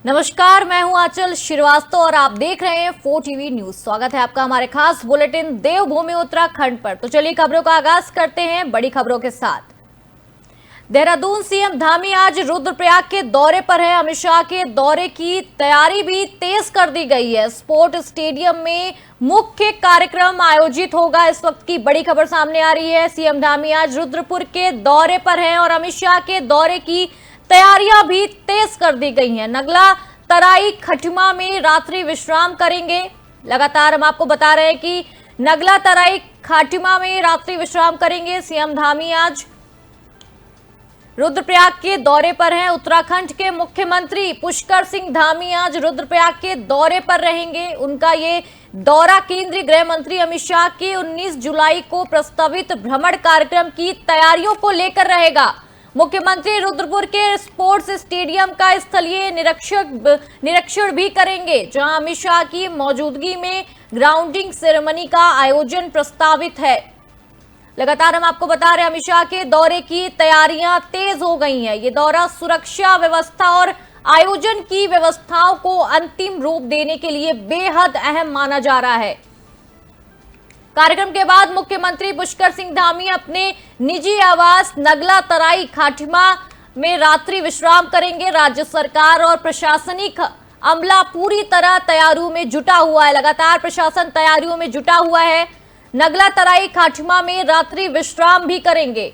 नमस्कार, मैं हूं आंचल श्रीवास्तव और आप देख रहे हैं 4 टीवी न्यूज। स्वागत है आपका हमारे खास बुलेटिन देवभूमि उत्तराखंड पर। तो चलिए खबरों का आगाज करते हैं बड़ी खबरों के साथ। देहरादून सीएम धामी आज रुद्रप्रयाग के दौरे पर है। अमित शाह के दौरे की तैयारी भी तेज कर दी गई है। स्पोर्ट स्टेडियम में मुख्य कार्यक्रम आयोजित होगा। इस वक्त की बड़ी खबर सामने आ रही है। सीएम धामी आज रुद्रपुर के दौरे पर है और अमित शाह के दौरे की तैयारियां भी तेज कर दी गई हैं। नगला तराई खटिमा में रात्रि विश्राम करेंगे। लगातार हम आपको बता रहे हैं कि नगला तराई खटिमा में रात्रि विश्राम करेंगे। सीएम धामी आज रुद्रप्रयाग के दौरे पर हैं। उत्तराखंड के मुख्यमंत्री पुष्कर सिंह धामी आज रुद्रप्रयाग के दौरे पर रहेंगे। उनका ये दौरा केंद्रीय गृह मंत्री अमित शाह के 19 जुलाई को प्रस्तावित भ्रमण कार्यक्रम की तैयारियों को लेकर रहेगा। मुख्यमंत्री रुद्रपुर के स्पोर्ट्स स्टेडियम का स्थलीय निरीक्षण भी करेंगे, जहां अमित शाह की मौजूदगी में ग्राउंडिंग सेरेमनी का आयोजन प्रस्तावित है। लगातार हम आपको बता रहे हैं अमित शाह के दौरे की तैयारियां तेज हो गई हैं। ये दौरा सुरक्षा व्यवस्था और आयोजन की व्यवस्थाओं को अंतिम रूप देने के लिए बेहद अहम माना जा रहा है। कार्यक्रम के बाद मुख्यमंत्री पुष्कर सिंह धामी अपने निजी आवास नगला तराई खाटिमा में रात्रि विश्राम करेंगे। राज्य सरकार और प्रशासनिक अमला पूरी तरह तैयारियों में जुटा हुआ है। लगातार प्रशासन तैयारियों में जुटा हुआ है। नगला तराई खाटिमा में रात्रि विश्राम भी करेंगे।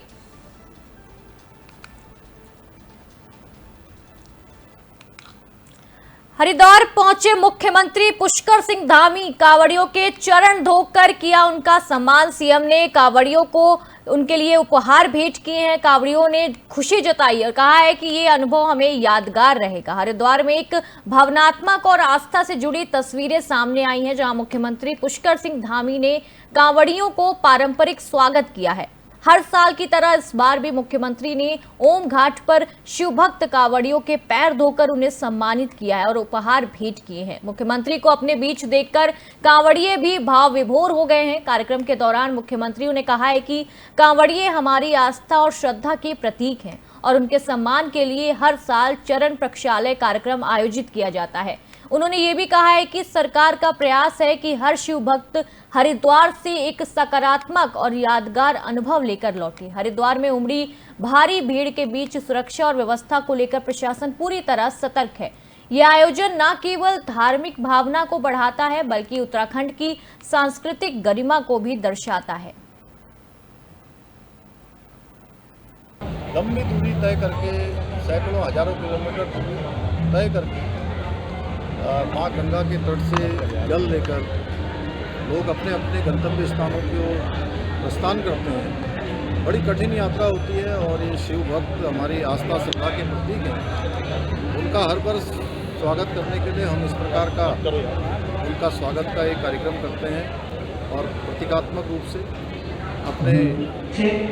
हरिद्वार पहुंचे मुख्यमंत्री पुष्कर सिंह धामी, कांवड़ियों के चरण धोकर किया उनका सम्मान। सीएम ने कांवड़ियों को उनके लिए उपहार भेंट किए हैं। कांवड़ियों ने खुशी जताई और कहा है कि ये अनुभव हमें यादगार रहेगा। हरिद्वार में एक भावनात्मक और आस्था से जुड़ी तस्वीरें सामने आई हैं, जहां मुख्यमंत्री पुष्कर सिंह धामी ने कांवड़ियों को पारंपरिक स्वागत किया है। हर साल की तरह इस बार भी मुख्यमंत्री ने ओम घाट पर शिव भक्त कांवड़ियों के पैर धोकर उन्हें सम्मानित किया है और उपहार भेंट किए हैं। मुख्यमंत्री को अपने बीच देखकर कांवड़िए भी भाव विभोर हो गए हैं। कार्यक्रम के दौरान मुख्यमंत्री ने कहा है कि कांवड़िए हमारी आस्था और श्रद्धा के प्रतीक हैं और उनके सम्मान के लिए हर साल चरण प्रक्षालय कार्यक्रम आयोजित किया जाता है। उन्होंने ये भी कहा है कि सरकार का प्रयास है कि हर शिव भक्त हरिद्वार से एक सकारात्मक और यादगार अनुभव लेकर लौटे। हरिद्वार में उमड़ी भारी भीड़ के बीच सुरक्षा और व्यवस्था को लेकर प्रशासन पूरी तरह सतर्क है। यह आयोजन न केवल धार्मिक भावना को बढ़ाता है, बल्कि उत्तराखंड की सांस्कृतिक गरिमा को भी दर्शाता है। लंबी दूरी तय करके, सैकड़ों हजारों किलोमीटर दूरी तय करके माँ गंगा के तट से जल लेकर लोग अपने अपने गंतव्य स्थानों की ओर प्रस्थान करते हैं। बड़ी कठिन यात्रा होती है और ये शिव भक्त हमारी आस्था श्रद्धा के प्रतीक हैं। उनका हर वर्ष स्वागत करने के लिए हम इस प्रकार का उनका स्वागत का एक कार्यक्रम करते हैं और प्रतीकात्मक रूप से अपने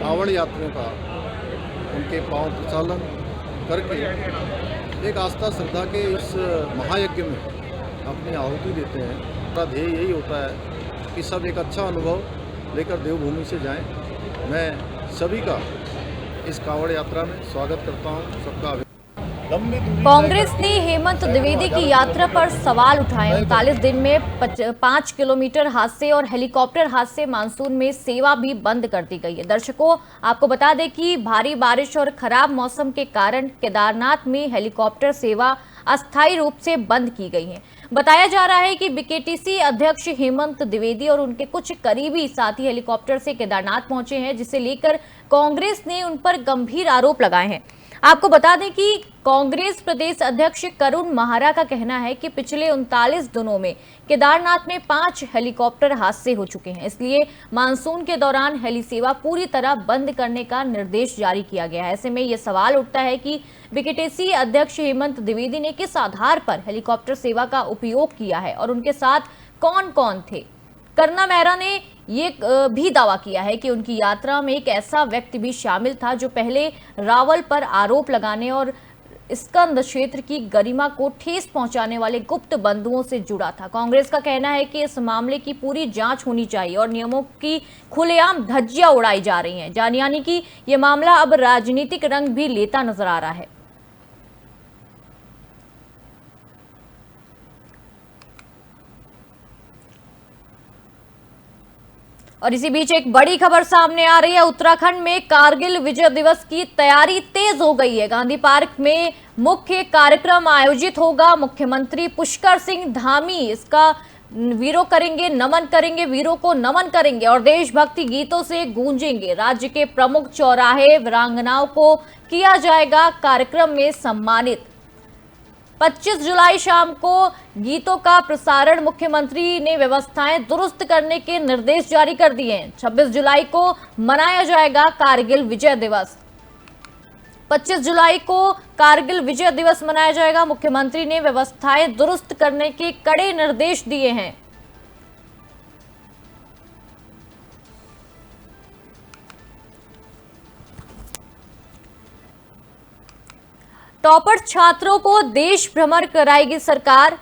कांवड़ यात्रियों का उनके पांव प्रचालन करके एक आस्था श्रद्धा के इस महायज्ञ में अपनी आहुति देते हैं। हमारा ध्येय यही होता है कि सब एक अच्छा अनुभव लेकर देवभूमि से जाएं। मैं सभी का इस कांवड़ यात्रा में स्वागत करता हूं। सबका कांग्रेस ने हेमंत द्विवेदी की यात्रा पर सवाल उठाए। 39 दिन में 5 किलोमीटर हादसे और हेलीकॉप्टर हादसे, मानसून में सेवा भी बंद कर दी गई है। दर्शकों, आपको बता दें कि भारी बारिश और खराब मौसम के कारण केदारनाथ में हेलीकॉप्टर सेवा अस्थायी रूप से बंद की गई है। बताया जा रहा है कि बीकेटीसी अध्यक्ष हेमंत द्विवेदी और उनके कुछ करीबी साथी हेलीकॉप्टर से केदारनाथ पहुंचे हैं, जिसे लेकर कांग्रेस ने उन पर गंभीर आरोप लगाए हैं। आपको बता दें कि कांग्रेस प्रदेश अध्यक्ष करुण महारा का कहना है कि पिछले 39 दिनों में केदारनाथ में 5 हेलीकॉप्टर हादसे हो चुके हैं, इसलिए मानसून के दौरान हेली सेवा पूरी तरह बंद करने का निर्देश जारी किया गया है। ऐसे में यह सवाल उठता है कि बीकेटीसी अध्यक्ष हेमंत द्विवेदी ने किस आधार पर हेलीकॉप्टर सेवा का उपयोग किया है और उनके साथ कौन कौन थे। करुणा मेहरा ने ये भी दावा किया है कि उनकी यात्रा में एक ऐसा व्यक्ति भी शामिल था जो पहले रावल पर आरोप लगाने और स्कंद क्षेत्र की गरिमा को ठेस पहुंचाने वाले गुप्त बंधुओं से जुड़ा था। कांग्रेस का कहना है कि इस मामले की पूरी जांच होनी चाहिए और नियमों की खुलेआम धज्जियां उड़ाई जा रही हैं। यानी कि यह मामला अब राजनीतिक रंग भी लेता नजर आ रहा है। और इसी बीच एक बड़ी खबर सामने आ रही है। उत्तराखंड में कारगिल विजय दिवस की तैयारी तेज हो गई है। गांधी पार्क में मुख्य कार्यक्रम आयोजित होगा। मुख्यमंत्री पुष्कर सिंह धामी इसका वीरों को नमन करेंगे और देशभक्ति गीतों से गूंजेंगे। राज्य के प्रमुख चौराहे वीरांगनाओं को किया जाएगा कार्यक्रम में सम्मानित। 25 जुलाई शाम को गीतों का प्रसारण मुख्यमंत्री ने व्यवस्थाएं दुरुस्त करने के निर्देश जारी कर दिए हैं। 26 जुलाई को मनाया जाएगा कारगिल विजय दिवस। 25 जुलाई को कारगिल विजय दिवस मनाया जाएगा। मुख्यमंत्री ने व्यवस्थाएं दुरुस्त करने के कड़े निर्देश दिए हैं। टॉपर छात्रों को देश भ्रमण कराएगी सरकार।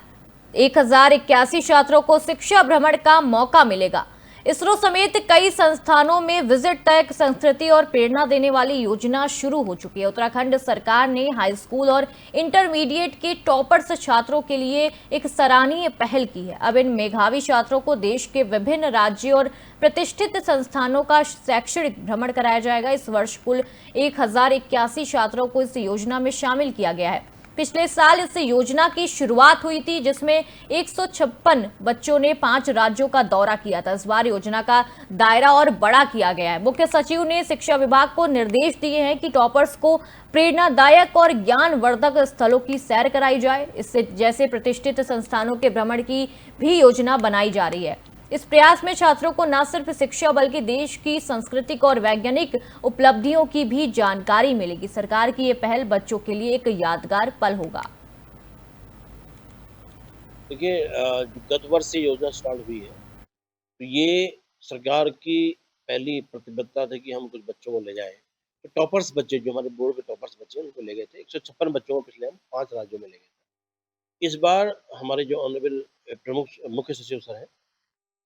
1081 छात्रों को शिक्षा भ्रमण का मौका मिलेगा। इसरो समेत कई संस्थानों में विजिट तक संस्कृति और प्रेरणा देने वाली योजना शुरू हो चुकी है। उत्तराखंड सरकार ने हाई स्कूल और इंटरमीडिएट के टॉपर्स छात्रों के लिए एक सराहनीय पहल की है। अब इन मेधावी छात्रों को देश के विभिन्न राज्यों और प्रतिष्ठित संस्थानों का शैक्षणिक भ्रमण कराया जाएगा। इस वर्ष कुल 1081 छात्रों को इस योजना में शामिल किया गया है। पिछले साल इस योजना की शुरुआत हुई थी, जिसमें 156 बच्चों ने 5 राज्यों का दौरा किया था। इस बार योजना का दायरा और बड़ा किया गया है। मुख्य सचिव ने शिक्षा विभाग को निर्देश दिए हैं कि टॉपर्स को प्रेरणादायक और ज्ञानवर्धक स्थलों की सैर कराई जाए। इससे जैसे प्रतिष्ठित संस्थानों के भ्रमण की भी योजना बनाई जा रही है। इस प्रयास में छात्रों को न सिर्फ शिक्षा बल्कि देश की सांस्कृतिक और वैज्ञानिक उपलब्धियों की भी जानकारी मिलेगी। सरकार की ये पहल बच्चों के लिए एक यादगार पल होगा। देखिए, गत वर्ष से योजना स्टार्ट हुई है, तो ये सरकार की पहली प्रतिबद्धता थी कि हम कुछ बच्चों को ले जाएं। तो टॉपर्स बच्चे, जो हमारे बोर्ड के टॉपर्स बच्चे, उनको ले गए थे। 156 बच्चों को पिछले हम 5 राज्यों में ले गए थे। इस बार हमारे जो ऑनरेबल प्रमुख मुख्य सचिव सर हैं,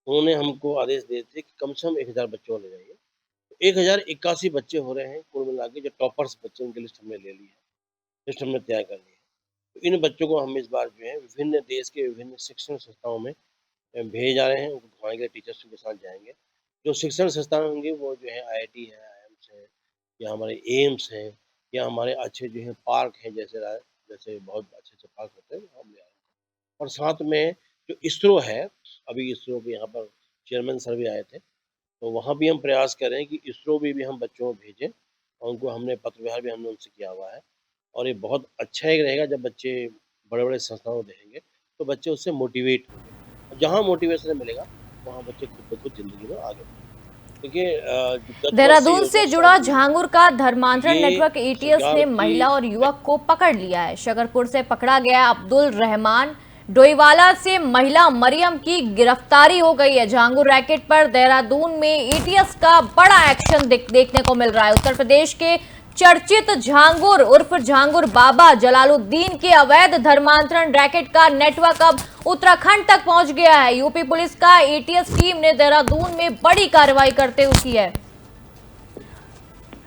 उन्होंने हमको आदेश दिए थे कि कम से कम 1000 बच्चों को ले जाइए। तो 1081 बच्चे हो रहे हैं कुल मिला के, जो टॉपर्स बच्चे, उनकी लिस्ट हमने ले ली है, लिस्ट हमने तैयार कर ली है। तो इन बच्चों को हम इस बार जो है विभिन्न देश के विभिन्न शिक्षण संस्थाओं में भेजे जा रहे हैं। उनको घुमाएंगे, टीचर्स के साथ जाएंगे। जो शिक्षण संस्थान होंगे वो जो है IIT है, IIMS है, या हमारे एम्स हैं, या हमारे अच्छे जो है पार्क हैं, जैसे बहुत अच्छे अच्छे पार्क होते हैं, हम ले आए। और साथ में जो इसरो है, अभी इसरो के यहाँ पर चेयरमैन सर भी आए थे, तो वहाँ भी हम प्रयास कर रहे हैं कि इसरो भी हम बच्चों को भेजें। और उनको हमने पत्र व्यवहार भी हमने उनसे किया हुआ है। और ये बहुत अच्छा एक रहेगा, जब बच्चे बड़े-बड़े संस्थानों को देखेंगे तो बच्चे उससे मोटिवेट होंगे। जहाँ मोटिवेशन मिलेगा वहाँ बच्चे खुद ब खुद ज़िंदगी में आगे बढ़ेंगे। देखिए, देहरादून से जुड़ा झांगुर का धर्मांतरण नेटवर्क ATS ने महिला और युवक को पकड़ लिया है। शकरपुर से पकड़ा गया अब्दुल रहमान। डोईवाला से महिला मरियम की गिरफ्तारी हो गई है। झांगुर रैकेट पर देहरादून में ATS का बड़ा एक्शन देखने को मिल रहा है। उत्तर प्रदेश के चर्चित झांगुर उर्फ झांगुर बाबा जलालुद्दीन के अवैध धर्मांतरण रैकेट का नेटवर्क अब उत्तराखंड तक पहुंच गया है। यूपी पुलिस का ATS टीम ने देहरादून में बड़ी कार्रवाई करते हुए की है।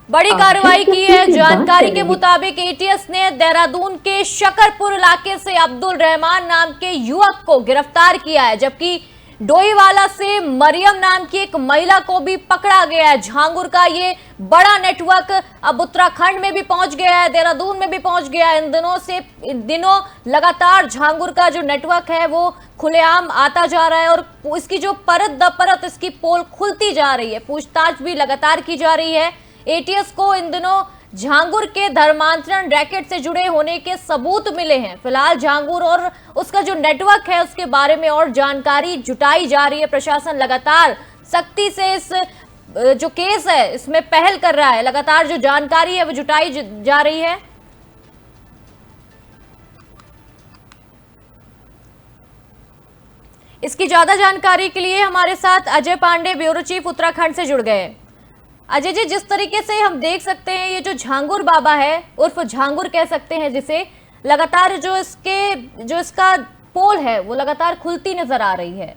बड़ी कार्रवाई की है। जानकारी के मुताबिक ATS ने देहरादून के शकरपुर इलाके से अब्दुल रहमान नाम के युवक को गिरफ्तार किया है, जबकि डोईवाला से मरियम नाम की एक महिला को भी पकड़ा गया है। झांगुर का ये बड़ा नेटवर्क अब उत्तराखंड में भी पहुंच गया है, देहरादून में भी पहुंच गया है। इन दिनों लगातार झांगुर का जो नेटवर्क है वो खुलेआम आता जा रहा है और इसकी जो परत दर परत इसकी पोल खुलती जा रही है। पूछताछ भी लगातार की जा रही है। ATS को इन दिनों झांगुर के धर्मांतरण रैकेट से जुड़े होने के सबूत मिले हैं। फिलहाल झांगुर और उसका जो नेटवर्क है उसके बारे में और जानकारी जुटाई जा रही है। प्रशासन लगातार सख्ती से इस जो केस है इसमें पहल कर रहा है। लगातार जो जानकारी है वो जुटाई जा रही है। इसकी ज्यादा जानकारी के लिए हमारे साथ अजय पांडे, ब्यूरो चीफ उत्तराखंड से जुड़ गए। अजय जी, जिस तरीके से हम देख सकते हैं ये जो झांगुर बाबा है उर्फ झांगुर कह सकते हैं जिसे, लगातार जो इसका पोल है वो लगातार खुलती नजर आ रही है।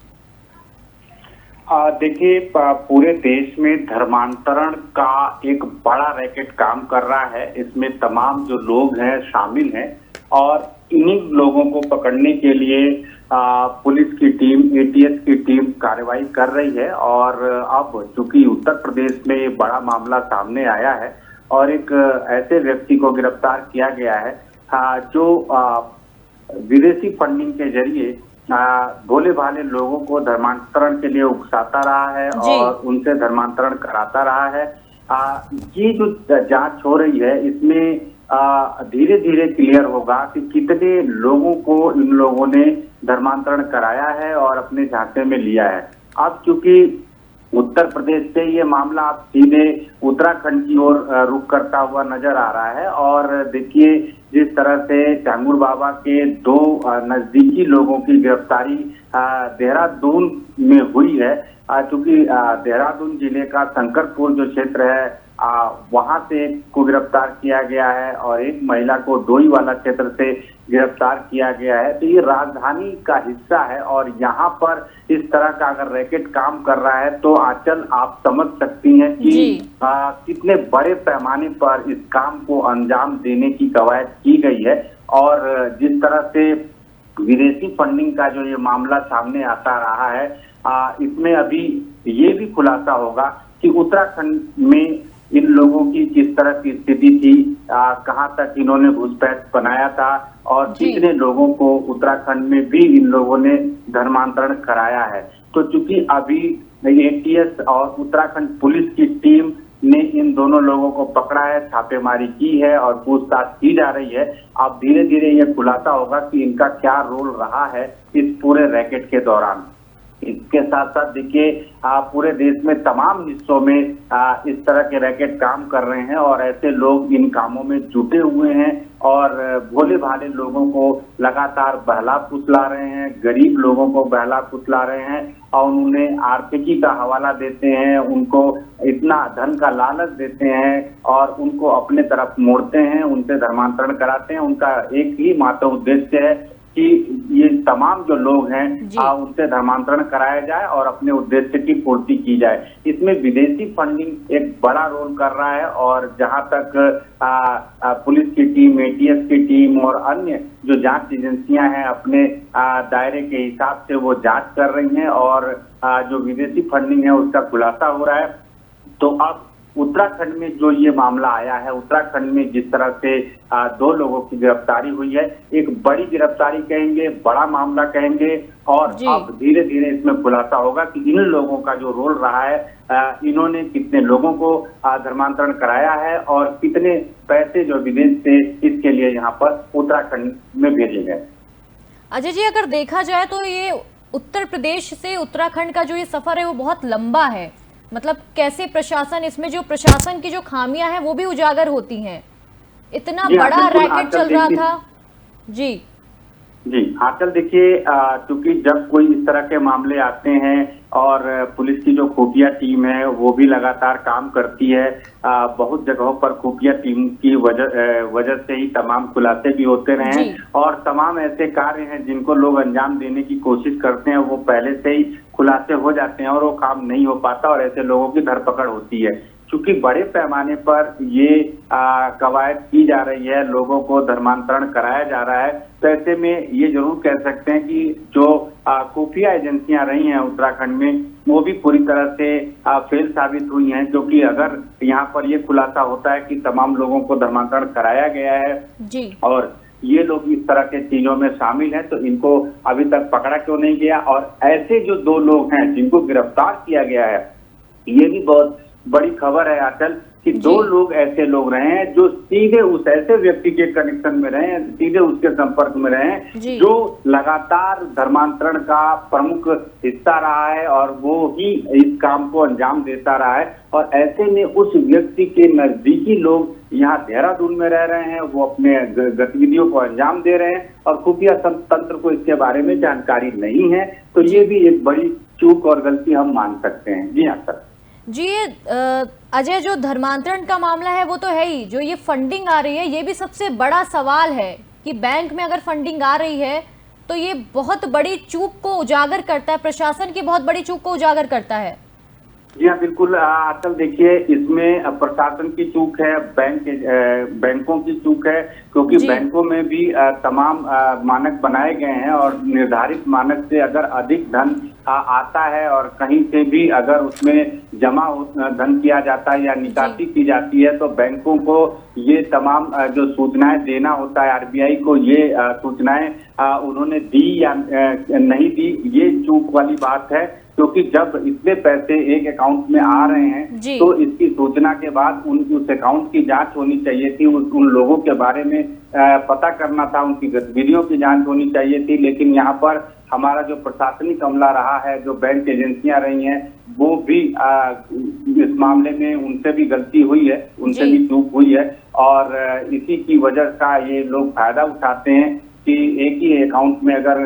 देखिए, पूरे देश में धर्मांतरण का एक बड़ा रैकेट काम कर रहा है। इसमें तमाम जो लोग हैं शामिल हैं और इन्हीं लोगों को पकड़ने के लिए पुलिस की टीम, एटीएस की टीम कार्रवाई कर रही है। और अब चूंकि उत्तर प्रदेश में ये बड़ा मामला सामने आया है और एक ऐसे व्यक्ति को गिरफ्तार किया गया है जो विदेशी फंडिंग के जरिए भोले भाले लोगों को धर्मांतरण के लिए उकसाता रहा है और उनसे धर्मांतरण कराता रहा है। ये जो जांच हो रही है इसमें धीरे धीरे क्लियर होगा कि कितने लोगों को इन लोगों ने धर्मांतरण कराया है और अपने झांसे में लिया है। अब चूंकि उत्तर प्रदेश से ये मामला अब सीधे उत्तराखंड की ओर रुख करता हुआ नजर आ रहा है। और देखिए जिस तरह से झांगुर बाबा के दो नजदीकी लोगों की गिरफ्तारी देहरादून में हुई है, चूंकि देहरादून जिले का शंकरपुर जो क्षेत्र है वहां से एक को गिरफ्तार किया गया है और एक महिला को डोईवाला क्षेत्र से गिरफ्तार किया गया है। तो ये राजधानी का हिस्सा है और यहाँ पर इस तरह का अगर रैकेट काम कर रहा है तो आंचल आप समझ सकती हैं कि कितने बड़े पैमाने पर इस काम को अंजाम देने की कवायद की गई है। और जिस तरह से विदेशी फंडिंग का जो ये मामला सामने आता रहा है इसमें अभी ये भी खुलासा होगा कि उत्तराखंड में इन लोगों की किस तरह की स्थिति थी, कहां तक इन्होंने घुसपैठ बनाया था और कितने लोगों को उत्तराखंड में भी इन लोगों ने धर्मांतरण कराया है। तो चूंकि अभी एटीएस और उत्तराखंड पुलिस की टीम ने इन दोनों लोगों को पकड़ा है, छापेमारी की है और पूछताछ की जा रही है। अब धीरे धीरे ये खुलासा होगा कि इनका क्या रोल रहा है इस पूरे रैकेट के दौरान। इसके साथ साथ देखिए पूरे देश में तमाम हिस्सों में इस तरह के रैकेट काम कर रहे हैं और ऐसे लोग इन कामों में जुटे हुए हैं और भोले भाले लोगों को लगातार बहला फुसला रहे हैं, गरीब लोगों को बहला फुसला रहे हैं और उन्हें आर्थिकी का हवाला देते हैं, उनको इतना धन का लालच देते हैं और उनको अपने तरफ मोड़ते हैं, उनसे धर्मांतरण कराते हैं। उनका एक ही मात्र उद्देश्य है कि ये तमाम जो लोग हैं उनसे धर्मांतरण कराया जाए और अपने उद्देश्य की पूर्ति की जाए। इसमें विदेशी फंडिंग एक बड़ा रोल कर रहा है और जहां तक पुलिस की टीम, एटीएस की टीम और अन्य जो जांच एजेंसियां हैं अपने दायरे के हिसाब से वो जांच कर रही हैं और जो विदेशी फंडिंग है उसका खुलासा हो रहा है। तो अब उत्तराखंड में जो ये मामला आया है, उत्तराखंड में जिस तरह से दो लोगों की गिरफ्तारी हुई है, एक बड़ी गिरफ्तारी कहेंगे, बड़ा मामला कहेंगे और अब धीरे धीरे इसमें खुलासा होगा कि इन लोगों का जो रोल रहा है, इन्होंने कितने लोगों को धर्मांतरण कराया है और कितने पैसे जो विदेश से इसके लिए यहाँ पर उत्तराखंड में भेजे गए। अजय जी, अगर देखा जाए तो ये उत्तर प्रदेश से उत्तराखंड का जो ये सफर है वो बहुत लंबा है। मतलब कैसे प्रशासन, इसमें जो प्रशासन की जो खामियां हैं वो भी उजागर होती हैं। इतना बड़ा रैकेट चल रहा था। जी आंचल, देखिए क्योंकि जब कोई इस तरह के मामले आते हैं और पुलिस की जो खुफिया टीम है वो भी लगातार काम करती है, बहुत जगहों पर खुफिया टीम की वजह से ही तमाम खुलासे भी होते रहे और तमाम ऐसे कार्य हैं जिनको लोग अंजाम देने की कोशिश करते हैं, वो पहले से ही खुलासे हो जाते हैं और वो काम नहीं हो पाता और ऐसे लोगों की धरपकड़ होती है। क्योंकि बड़े पैमाने पर ये कवायद की जा रही है, लोगों को धर्मांतरण कराया जा रहा है, तो ऐसे में ये जरूर कह सकते हैं कि जो खुफिया एजेंसियां रही हैं उत्तराखंड में वो भी पूरी तरह से फेल साबित हुई हैं। क्योंकि अगर यहाँ पर ये खुलासा होता है कि तमाम लोगों को धर्मांतरण कराया गया है और ये लोग इस तरह के चीजों में शामिल हैं, तो इनको अभी तक पकड़ा क्यों नहीं गया। और ऐसे जो दो लोग हैं जिनको गिरफ्तार किया गया है, ये भी बहुत बड़ी खबर है आंचल कि दो लोग ऐसे लोग रहे हैं जो सीधे उस ऐसे व्यक्ति के कनेक्शन में रहे हैं, सीधे उसके संपर्क में रहे हैं जो लगातार धर्मांतरण का प्रमुख हिस्सा रहा है और वो ही इस काम को अंजाम देता रहा है। और ऐसे में उस व्यक्ति के नजदीकी लोग यहाँ देहरादून में रह रहे हैं, वो अपने गतिविधियों को अंजाम दे रहे हैं और खुफिया तंत्र को इसके बारे में जानकारी नहीं है। तो ये भी एक बड़ी चूक और गलती हम मान सकते हैं। जी हाँ सर। जी अजय, जो धर्मांतरण का मामला है वो तो है ही, जो ये फंडिंग आ रही है ये भी सबसे बड़ा सवाल है कि बैंक में अगर फंडिंग आ रही है तो ये बहुत बड़ी चूक को उजागर करता है, प्रशासन की बहुत बड़ी चूक को उजागर करता है। जी हाँ, बिल्कुल। असल देखिए, इसमें प्रशासन की चूक है, बैंकों की चूक है, क्योंकि जी। बैंकों में भी तमाम मानक बनाए गए हैं और निर्धारित मानक से अगर अधिक धन आता है और कहीं से भी अगर उसमें धन किया जाता है या निकासी की जाती है, तो बैंकों को ये तमाम जो सूचनाएं देना होता है, आरबीआई को ये सूचनाएं उन्होंने दी या नहीं दी, ये चूक वाली बात है। क्योंकि जब इतने पैसे एक अकाउंट में आ रहे हैं तो इसकी सूचना के बाद उस अकाउंट की जांच होनी चाहिए थी, उन लोगों के बारे में पता करना था, उनकी गतिविधियों की जांच होनी चाहिए थी। लेकिन यहाँ पर हमारा जो प्रशासनिक अमला रहा है, जो बैंक एजेंसियां रही हैं, वो भी इस मामले में उनसे भी गलती हुई है, उनसे भी चूक हुई है और इसी की वजह का ये लोग फायदा उठाते हैं कि एक ही अकाउंट में अगर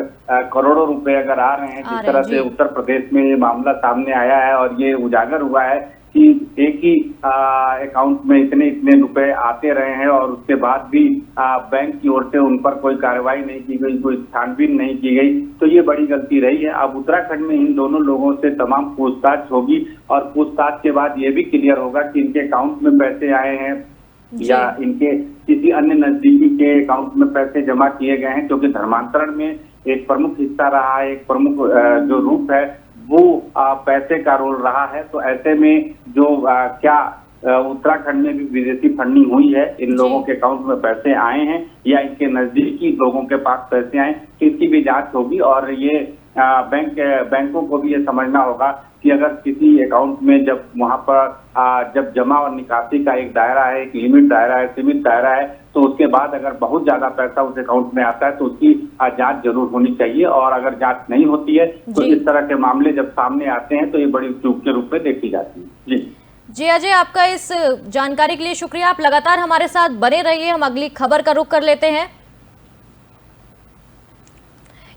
करोड़ों रुपए अगर आ रहे हैं, जिस तरह से उत्तर प्रदेश में ये मामला सामने आया है और ये उजागर हुआ है कि एक ही अकाउंट में इतने रुपए आते रहे हैं और उसके बाद भी बैंक की ओर से उन पर कोई कार्रवाई नहीं की गई, कोई छानबीन नहीं की गई, तो ये बड़ी गलती रही है। अब उत्तराखंड में इन दोनों लोगों से तमाम पूछताछ होगी और पूछताछ के बाद ये भी क्लियर होगा कि इनके अकाउंट में पैसे आए हैं या इनके किसी अन्य नजदीकी के अकाउंट में पैसे जमा किए गए हैं, क्योंकि धर्मांतरण में एक प्रमुख हिस्सा रहा है, एक प्रमुख जो रूप है वो पैसे का रोल रहा है। तो ऐसे में जो क्या उत्तराखंड में भी विदेशी फंडिंग हुई है, इन लोगों के अकाउंट में पैसे आए हैं या इनके नजदीकी लोगों के पास पैसे आए, इसकी भी जांच होगी। और ये बैंकों को भी ये समझना होगा कि अगर किसी अकाउंट में जब वहां पर जब जमा और निकासी का एक दायरा है, एक लिमिट दायरा है, सीमित दायरा है, तो उसके बाद अगर बहुत ज्यादा पैसा उस अकाउंट में आता है तो उसकी जांच जरूर होनी चाहिए। और अगर जांच नहीं होती है तो इस तरह के मामले जब सामने आते हैं तो ये बड़ी चूक के रूप में देखी जाती है। जी अजय, आपका इस जानकारी के लिए शुक्रिया। आप लगातार हमारे साथ बने रहिए। हम अगली खबर का रुख कर लेते हैं।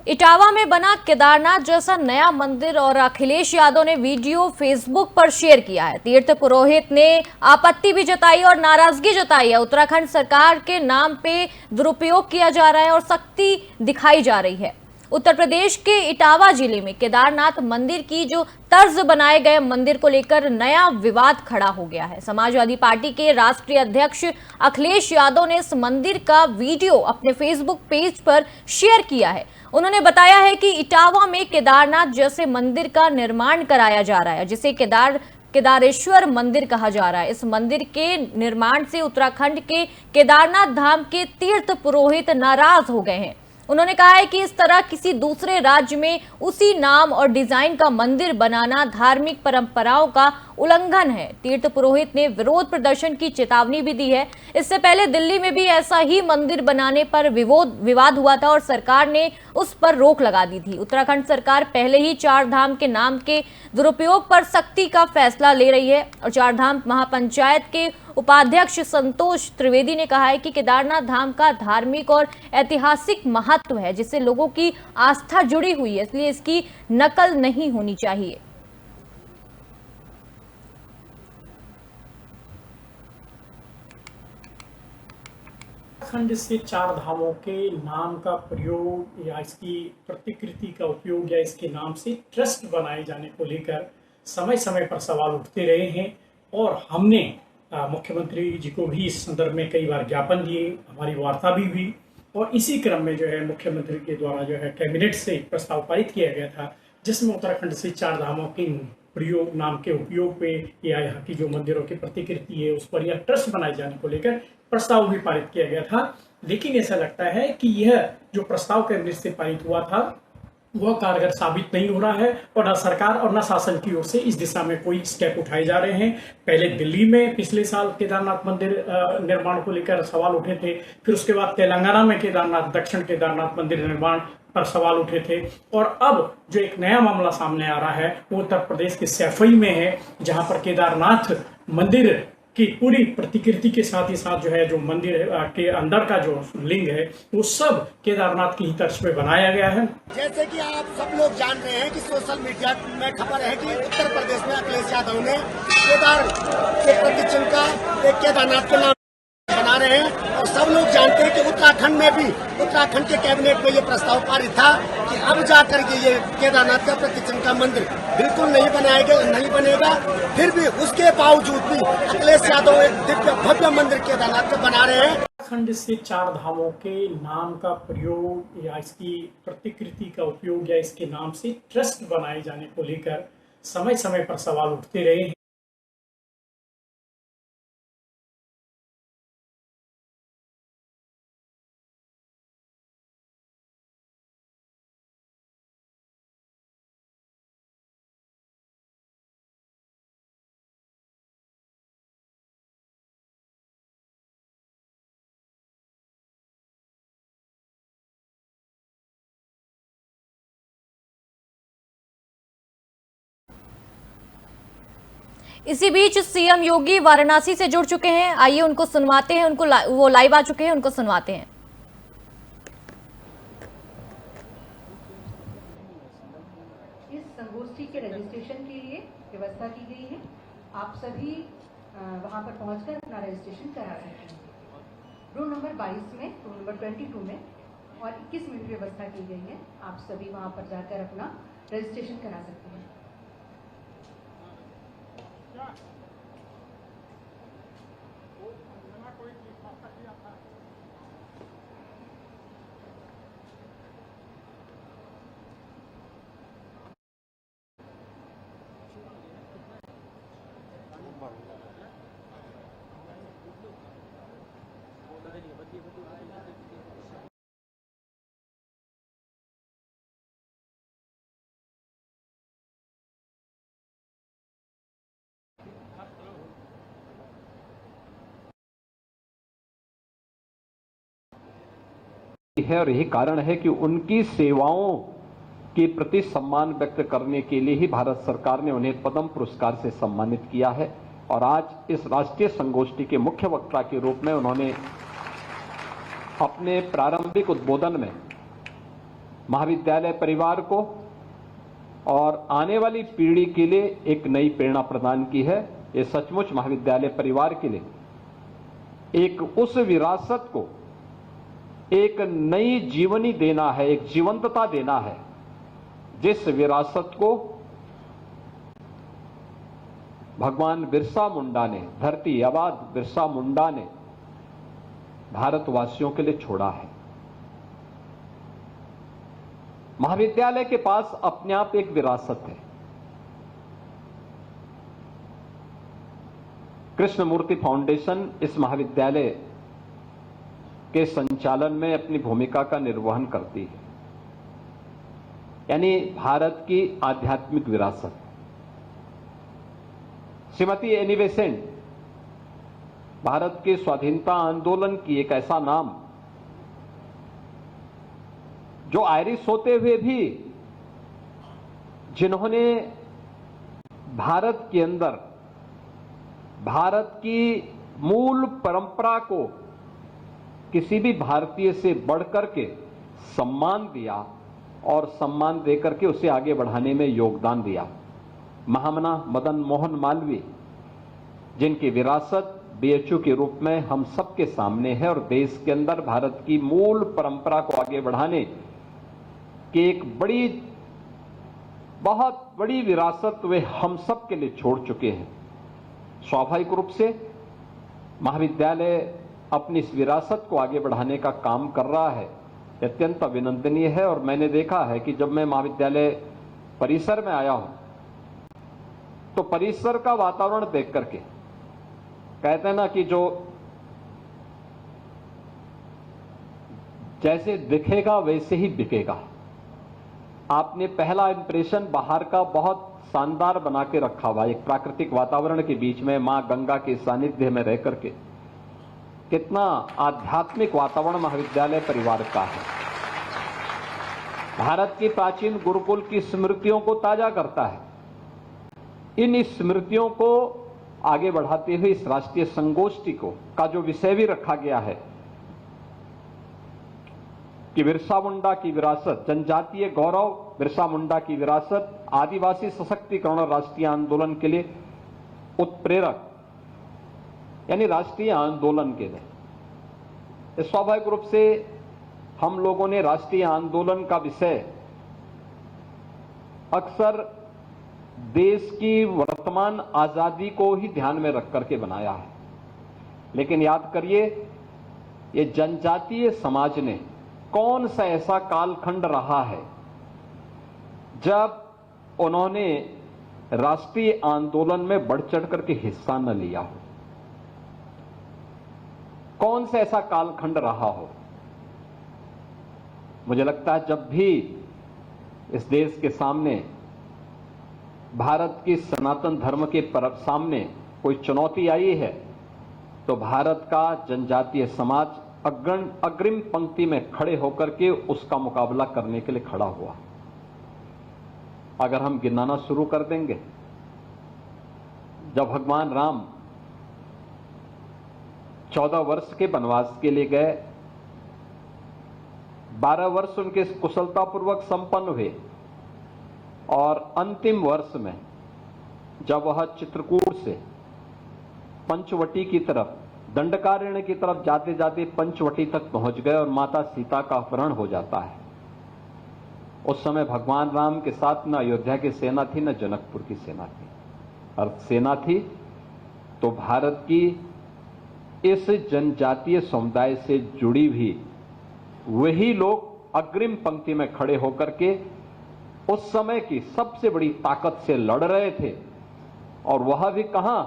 इटावा में बना केदारनाथ जैसा नया मंदिर और अखिलेश यादव ने वीडियो फेसबुक पर शेयर किया है। तीर्थ पुरोहित ने आपत्ति भी जताई और नाराजगी जताई है। उत्तराखंड सरकार के नाम पे दुरुपयोग किया जा रहा है और सख्ती दिखाई जा रही है। उत्तर प्रदेश के इटावा जिले में केदारनाथ मंदिर की जो तर्ज बनाए गए मंदिर को लेकर नया विवाद खड़ा हो गया है। समाजवादी पार्टी के राष्ट्रीय अध्यक्ष अखिलेश यादव ने इस मंदिर का वीडियो अपने फेसबुक पेज पर शेयर किया है। उन्होंने बताया है कि इटावा में केदारनाथ जैसे मंदिर का निर्माण कराया जा रहा है, जिसे केदारेश्वर मंदिर कहा जा रहा है। इस मंदिर के निर्माण से उत्तराखंड के केदारनाथ धाम के तीर्थ पुरोहित नाराज हो गए हैं। उन्होंने कहा है कि इस तरह किसी दूसरे राज्य में उसी नाम और डिजाइन का मंदिर बनाना धार्मिक परंपराओं का उल्लंघन है। तीर्थ पुरोहित ने विरोध प्रदर्शन की चेतावनी भी दी है। इससे पहले दिल्ली में भी ऐसा ही मंदिर बनाने पर विवाद हुआ था और सरकार ने उस पर रोक लगा दी थी। उत्तराखंड सरकार पहले ही चार धाम के नाम के दुरुपयोग पर सख्ती का फैसला ले रही है और चार धाम महापंचायत के उपाध्यक्ष संतोष त्रिवेदी ने कहा है कि केदारनाथ धाम का धार्मिक और ऐतिहासिक महत्व है, जिससे लोगों की आस्था जुड़ी हुई है, इसलिए इसकी नकल नहीं होनी चाहिए। उत्तराखंड से चार धामों के नाम का प्रयोग या इसकी प्रतिकृति का उपयोग या इसके नाम से ट्रस्ट बनाए जाने को लेकर समय समय पर सवाल उठते रहे हैं और हमने मुख्यमंत्री जी को भी इस संदर्भ में कई बार ज्ञापन दिए, हमारी वार्ता भी हुई और इसी क्रम में जो है मुख्यमंत्री के द्वारा जो है कैबिनेट से एक प्रस्ताव पारित किया गया था, जिसमें उत्तराखंड से चार धामों के प्रयोग नाम के उपयोग पे या यहाँ की जो मंदिरों की प्रतिकृति है उस पर यह ट्रस्ट बनाए जाने को लेकर प्रस्ताव भी पारित किया गया था। लेकिन ऐसा लगता है कि यह जो प्रस्ताव कैबिनेट से पारित हुआ था वह कारगर साबित नहीं हो रहा है और न सरकार और न शासन की ओर से इस दिशा में कोई स्टेप उठाए जा रहे हैं। पहले दिल्ली में पिछले साल केदारनाथ मंदिर निर्माण को लेकर सवाल उठे थे, फिर उसके बाद तेलंगाना में दक्षिण केदारनाथ मंदिर निर्माण पर सवाल उठे थे और अब जो एक नया मामला सामने आ रहा है वो उत्तर प्रदेश के सैफई में है, जहां पर केदारनाथ मंदिर की पूरी प्रतिकृति के साथ ही साथ जो है जो मंदिर के अंदर का जो लिंग है वो सब केदारनाथ की ही तर्ज पे बनाया गया है। जैसे कि आप सब लोग जान रहे हैं कि सोशल मीडिया में खबर है कि उत्तर प्रदेश में अखिलेश यादव ने केदार के प्रति चिन्ह का एक केदारनाथ के नाम बना रहे हैं। और सब लोग जानते हैं कि उत्तराखंड में भी उत्तराखंड के कैबिनेट में ये प्रस्ताव पारित था कि अब जाकर के ये केदारनाथ का प्रतिचिह्न का मंदिर बिल्कुल नहीं बनेगा। फिर भी उसके बावजूद भी अखिलेश यादव एक दिव्य भव्य मंदिर केदारनाथ का बना रहे हैं। उत्तराखंड से 4 धामों के नाम का प्रयोग या इसकी प्रतिकृति का उपयोग या इसके नाम से ट्रस्ट बनाए जाने को लेकर समय समय पर सवाल उठते रहे हैं। इसी बीच सीएम योगी वाराणसी से जुड़ चुके हैं। आइए उनको सुनवाते हैं, वो लाइव आ चुके हैं, उनको सुनवाते हैं। इस संगोष्ठी के रजिस्ट्रेशन के लिए व्यवस्था की गई है। आप सभी वहां पर पहुंचकर अपना रजिस्ट्रेशन करा सकते हैं। रूम नंबर 22 में, रूम नंबर 22 में और 21 में भी व्यवस्था की गई है। आप सभी वहां पर जाकर अपना रजिस्ट्रेशन करा सकते हैं। है और यही कारण है कि उनकी सेवाओं के प्रति सम्मान व्यक्त करने के लिए ही भारत सरकार ने उन्हें पद्म पुरस्कार से सम्मानित किया है। और आज इस राष्ट्रीय संगोष्ठी के मुख्य वक्ता के रूप में उन्होंने अपने प्रारंभिक उद्बोधन में महाविद्यालय परिवार को और आने वाली पीढ़ी के लिए एक नई प्रेरणा प्रदान की है। ये सचमुच महाविद्यालय परिवार के लिए एक उस विरासत को एक नई जीवनी देना है, एक जीवंतता देना है, जिस विरासत को भगवान बिरसा मुंडा ने, धरती आबाद बिरसा मुंडा ने भारतवासियों के लिए छोड़ा है। महाविद्यालय के पास अपने आप एक विरासत है। कृष्णमूर्ति फाउंडेशन इस महाविद्यालय के संचालन में अपनी भूमिका का निर्वहन करती है, यानी भारत की आध्यात्मिक विरासत। श्रीमती एनी बेसेंट भारत के स्वाधीनता आंदोलन की एक ऐसा नाम जो आयरिश होते हुए भी जिन्होंने भारत के अंदर भारत की मूल परंपरा को किसी भी भारतीय से बढ़कर के सम्मान दिया और सम्मान देकर के उसे आगे बढ़ाने में योगदान दिया। महामना मदन मोहन मालवीय, जिनकी विरासत बीएचयू के रूप में हम सबके सामने है और देश के अंदर भारत की मूल परंपरा को आगे बढ़ाने की एक बहुत बड़ी विरासत वे हम सब के लिए छोड़ चुके हैं। स्वाभाविक रूप से महाविद्यालय अपनी इस विरासत को आगे बढ़ाने का काम कर रहा है, अत्यंत अभिनंदनीय है। और मैंने देखा है कि जब मैं महाविद्यालय परिसर में आया हूं तो परिसर का वातावरण देख करके कहते हैं ना कि जो जैसे दिखेगा वैसे ही बिकेगा। आपने पहला इंप्रेशन बाहर का बहुत शानदार बना के रखा हुआ, एक प्राकृतिक वातावरण के बीच में मां गंगा के सानिध्य में रह करके। कितना आध्यात्मिक वातावरण महाविद्यालय परिवार का है। भारत की प्राचीन गुरुकुल की स्मृतियों को ताजा करता है। इन स्मृतियों को आगे बढ़ाते हुए इस राष्ट्रीय संगोष्ठी को का जो विषय भी रखा गया है कि बिरसा मुंडा की विरासत, जनजातीय गौरव, बिरसा मुंडा की विरासत, आदिवासी सशक्तिकरण राष्ट्रीय आंदोलन के लिए उत्प्रेरक, यानी राष्ट्रीय आंदोलन के लिए स्वाभाविक रूप से हम लोगों ने राष्ट्रीय आंदोलन का विषय अक्सर देश की वर्तमान आजादी को ही ध्यान में रख करके बनाया है। लेकिन याद करिए, ये जनजातीय समाज ने कौन सा ऐसा कालखंड रहा है जब उन्होंने राष्ट्रीय आंदोलन में बढ़ चढ़ करके हिस्सा न लिया हो? कौन सा ऐसा कालखंड रहा हो? मुझे लगता है जब भी इस देश के सामने भारत की सनातन धर्म के सामने कोई चुनौती आई है तो भारत का जनजातीय समाज अग्रिम पंक्ति में खड़े होकर के उसका मुकाबला करने के लिए खड़ा हुआ। अगर हम गिनाना शुरू कर देंगे, जब भगवान राम 14 वर्ष के वनवास के लिए गए, 12 वर्ष उनके कुशलतापूर्वक संपन्न हुए और अंतिम वर्ष में जब वह चित्रकूट से पंचवटी की तरफ, दंडकारण्य की तरफ जाते जाते पंचवटी तक पहुंच गए और माता सीता का अपहरण हो जाता है। उस समय भगवान राम के साथ न अयोध्या की सेना थी न जनकपुर की सेना थी। और सेना थी तो भारत की इस जनजातीय समुदाय से जुड़ी भी वही लोग अग्रिम पंक्ति में खड़े होकर के उस समय की सबसे बड़ी ताकत से लड़ रहे थे। और वह भी कहां,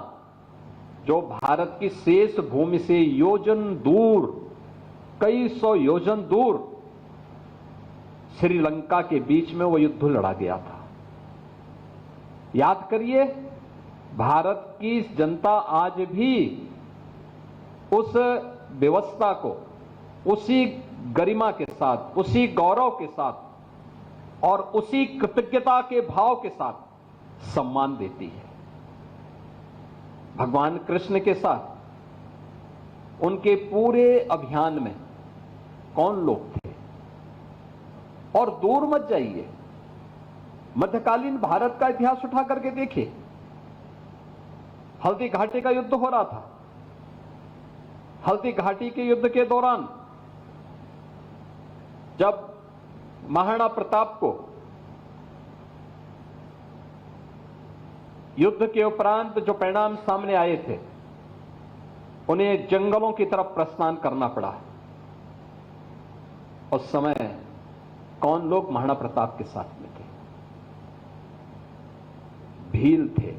जो भारत की शेष भूमि से योजन दूर, कई सौ योजन दूर श्रीलंका के बीच में वो युद्ध लड़ा गया था। याद करिए, भारत की जनता आज भी उस व्यवस्था को उसी गरिमा के साथ, उसी गौरव के साथ और उसी कृतज्ञता के भाव के साथ सम्मान देती है। भगवान कृष्ण के साथ उनके पूरे अभियान में कौन लोग थे? और दूर मत जाइए, मध्यकालीन भारत का इतिहास उठा करके देखिए। हल्दी घाटी का युद्ध हो रहा था। हल्दी घाटी के युद्ध के दौरान जब महाराणा प्रताप को युद्ध के उपरांत जो परिणाम सामने आए थे, उन्हें जंगलों की तरफ प्रस्थान करना पड़ा। उस समय कौन लोग महाराणा प्रताप के साथ में थे? भील थे,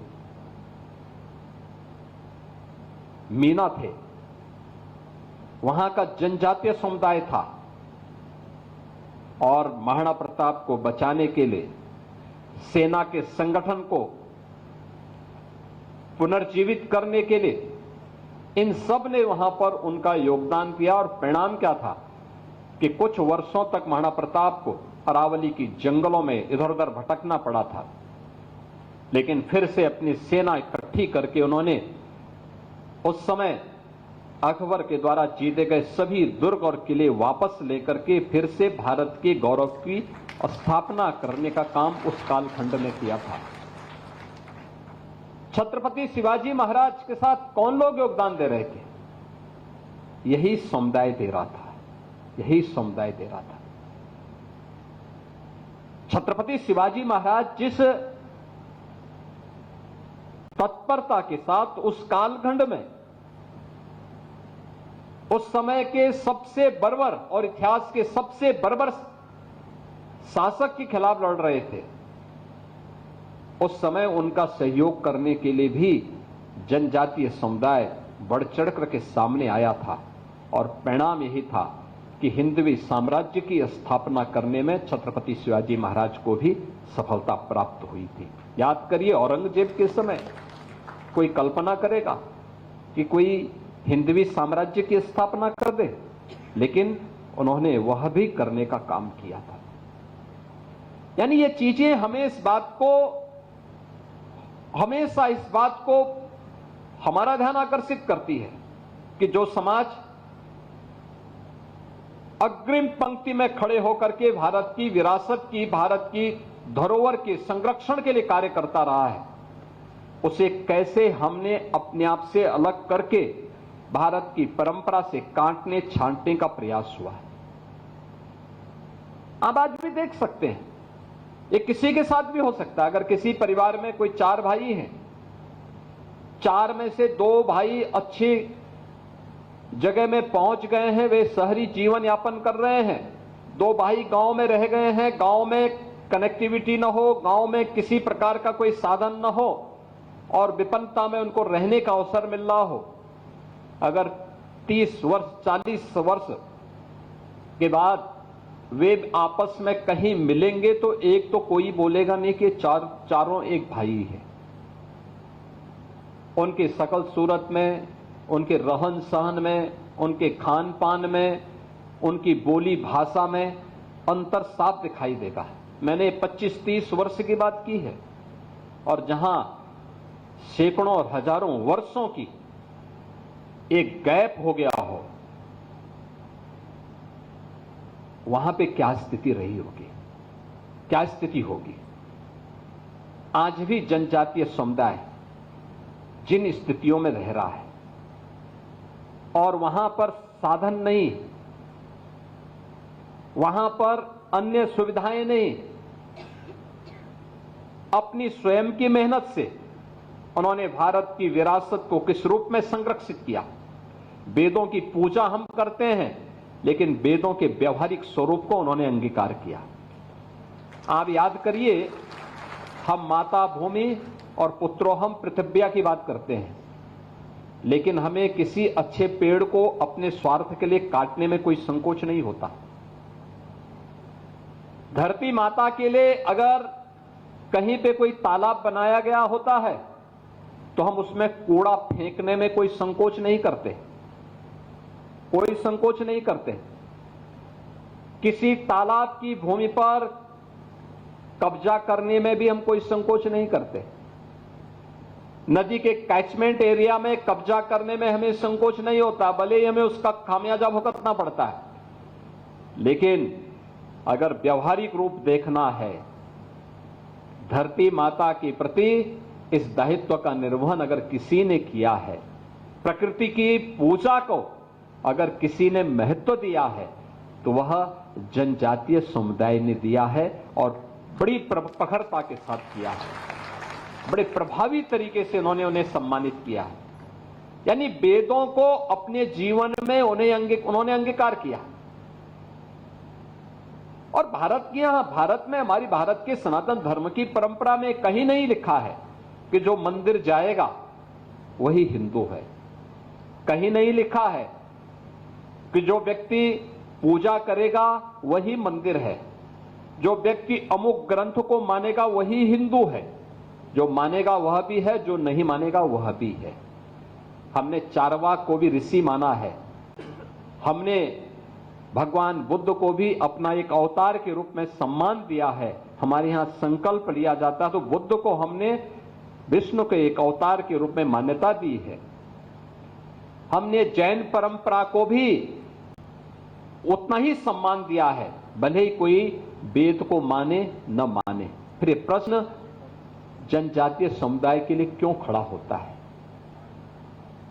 मीना थे, वहां का जनजातीय समुदाय था। और महाराणा प्रताप को बचाने के लिए सेना के संगठन को पुनर्जीवित करने के लिए इन सब ने वहां पर उनका योगदान किया। और परिणाम क्या था कि कुछ वर्षों तक महाराणा प्रताप को अरावली की जंगलों में इधर उधर भटकना पड़ा था। लेकिन फिर से अपनी सेना इकट्ठी करके उन्होंने उस समय अकबर के द्वारा जीते गए सभी दुर्ग और किले वापस लेकर के फिर से भारत के गौरव की स्थापना करने का काम उस कालखंड में किया था। छत्रपति शिवाजी महाराज के साथ कौन लोग योगदान दे रहे थे? यही समुदाय दे रहा था, यही समुदाय दे रहा था। छत्रपति शिवाजी महाराज जिस तत्परता के साथ उस कालखंड में उस समय के सबसे बर्बर और इतिहास के सबसे बर्बर शासक के खिलाफ लड़ रहे थे, उस समय उनका सहयोग करने के लिए भी जनजातीय समुदाय बढ़ चढ़ करके सामने आया था। और परिणाम यही था कि हिंदवी साम्राज्य की स्थापना करने में छत्रपति शिवाजी महाराज को भी सफलता प्राप्त हुई थी। याद करिए, औरंगजेब के समय कोई कल्पना करेगा कि कोई हिंदवी साम्राज्य की स्थापना कर दे, लेकिन उन्होंने वह भी करने का काम किया था। यानी ये चीजें हमें हमेशा इस बात को हमारा ध्यान आकर्षित करती है कि जो समाज अग्रिम पंक्ति में खड़े होकर के भारत की विरासत की, भारत की धरोहर के संरक्षण के लिए कार्य करता रहा है, उसे कैसे हमने अपने आप से अलग करके भारत की परंपरा से काटने छांटने का प्रयास हुआ है। आप आज भी देख सकते हैं, ये किसी के साथ भी हो सकता है। अगर किसी परिवार में कोई 4 भाई हैं, 4 में से 2 भाई अच्छी जगह में पहुंच गए हैं, वे शहरी जीवन यापन कर रहे हैं, 2 भाई गांव में रह गए हैं, गांव में कनेक्टिविटी न हो, गांव में किसी प्रकार का कोई साधन न हो और विपन्नता में उनको रहने का अवसर मिल रहा हो। अगर 30 वर्ष 40 वर्ष के बाद वे आपस में कहीं मिलेंगे तो एक तो कोई बोलेगा नहीं कि चारों एक भाई है। उनकी शकल सूरत में, उनके रहन सहन में, उनके खान पान में, उनकी बोली भाषा में अंतर साफ दिखाई देगा। मैंने 25-30 वर्ष की बात की है, और जहां सैकड़ों और हजारों वर्षों की एक गैप हो गया हो, वहां पे क्या स्थिति रही होगी, क्या स्थिति होगी। आज भी जनजातीय समुदाय जिन स्थितियों में रह रहा है और वहां पर साधन नहीं, वहां पर अन्य सुविधाएं नहीं, अपनी स्वयं की मेहनत से उन्होंने भारत की विरासत को किस रूप में संरक्षित किया। वेदों की पूजा हम करते हैं, लेकिन वेदों के व्यवहारिक स्वरूप को उन्होंने अंगीकार किया। आप याद करिए, हम माता भूमि और पुत्रोहम पृथिव्या की बात करते हैं, लेकिन हमें किसी अच्छे पेड़ को अपने स्वार्थ के लिए काटने में कोई संकोच नहीं होता। धरती माता के लिए अगर कहीं पे कोई तालाब बनाया गया होता है तो हम उसमें कूड़ा फेंकने में कोई संकोच नहीं करते, कोई संकोच नहीं करते। किसी तालाब की भूमि पर कब्जा करने में भी हम कोई संकोच नहीं करते। नदी के कैचमेंट एरिया में कब्जा करने में हमें संकोच नहीं होता, भले ही हमें उसका खामियाजा भुगतना पड़ता है। लेकिन अगर व्यवहारिक रूप देखना है, धरती माता के प्रति इस दायित्व का निर्वहन अगर किसी ने किया है, प्रकृति की पूजा को अगर किसी ने महत्व दिया है, तो वह जनजातीय समुदाय ने दिया है, और बड़ी प्रखरता के साथ किया है, बड़े प्रभावी तरीके से उन्होंने उन्हें सम्मानित किया है। यानी वेदों को अपने जीवन में उन्होंने अंगीकार किया। और भारत में हमारी भारत के सनातन धर्म की परंपरा में कहीं नहीं लिखा है कि जो मंदिर जाएगा वही हिंदू है। कहीं नहीं लिखा है कि जो व्यक्ति पूजा करेगा वही मंदिर है, जो व्यक्ति अमुक ग्रंथ को मानेगा वही हिंदू है। जो मानेगा वह भी है, जो नहीं मानेगा वह भी है। हमने चारवाक को भी ऋषि माना है, हमने भगवान बुद्ध को भी अपना एक अवतार के रूप में सम्मान दिया है। हमारे यहां संकल्प लिया जाता है तो बुद्ध को हमने विष्णु के एक अवतार के रूप में मान्यता दी है। हमने जैन परंपरा को भी उतना ही सम्मान दिया है, भले ही कोई वेद को माने न माने। फिर ये प्रश्न जनजातीय समुदाय के लिए क्यों खड़ा होता है?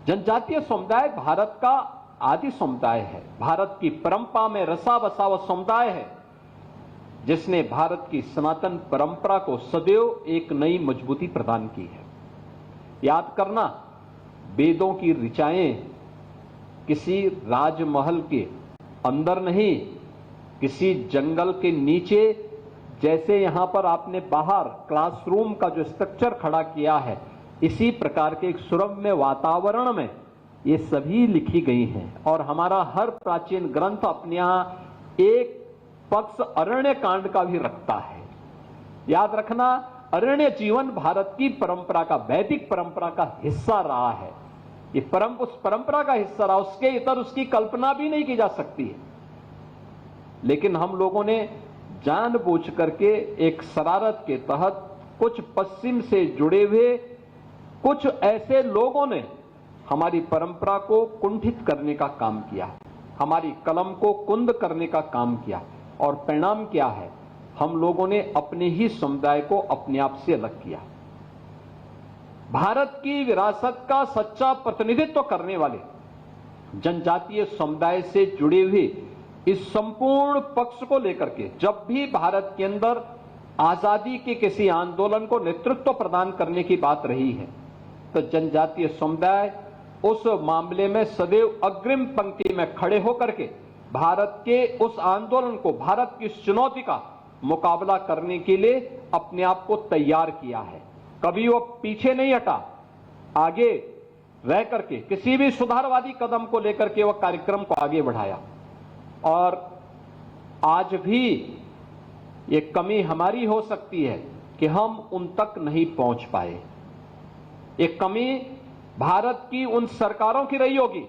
जनजातीय समुदाय भारत का आदि समुदाय है, भारत की परंपरा में रसा बसा हुआ समुदाय है, जिसने भारत की सनातन परंपरा को सदैव एक नई मजबूती प्रदान की है। याद करना, वेदों की ऋचाएं किसी राजमहल के अंदर नहीं, किसी जंगल के नीचे, जैसे यहां पर आपने बाहर क्लासरूम का जो स्ट्रक्चर खड़ा किया है, इसी प्रकार के एक सुरम्य वातावरण में ये सभी लिखी गई हैं। और हमारा हर प्राचीन ग्रंथ अपने यहां एक पक्ष अरण्य कांड का भी रखता है। याद रखना, अरण्य जीवन भारत की परंपरा का, वैदिक परंपरा का हिस्सा रहा है। ये उस परंपरा का हिस्सा रहा, उसके इतर उसकी कल्पना भी नहीं की जा सकती है। लेकिन हम लोगों ने जानबूझ करके एक शरारत के तहत कुछ पश्चिम से जुड़े हुए कुछ ऐसे लोगों ने हमारी परंपरा को कुंठित करने का काम किया, हमारी कलम को कुंद करने का काम किया। और परिणाम क्या है? हम लोगों ने अपने ही समुदाय को अपने आप से अलग किया। भारत की विरासत का सच्चा प्रतिनिधित्व करने वाले जनजातीय समुदाय से जुड़ी हुई इस संपूर्ण पक्ष को लेकर के जब भी भारत के अंदर आजादी के किसी आंदोलन को नेतृत्व प्रदान करने की बात रही है तो जनजातीय समुदाय उस मामले में सदैव अग्रिम पंक्ति में खड़े होकर के भारत के उस आंदोलन को, भारत की इस चुनौती का मुकाबला करने के लिए अपने आप को तैयार किया है। कभी वो पीछे नहीं हटा, आगे रह करके किसी भी सुधारवादी कदम को लेकर के वह कार्यक्रम को आगे बढ़ाया। और आज भी ये कमी हमारी हो सकती है कि हम उन तक नहीं पहुंच पाए। ये कमी भारत की उन सरकारों की रही होगी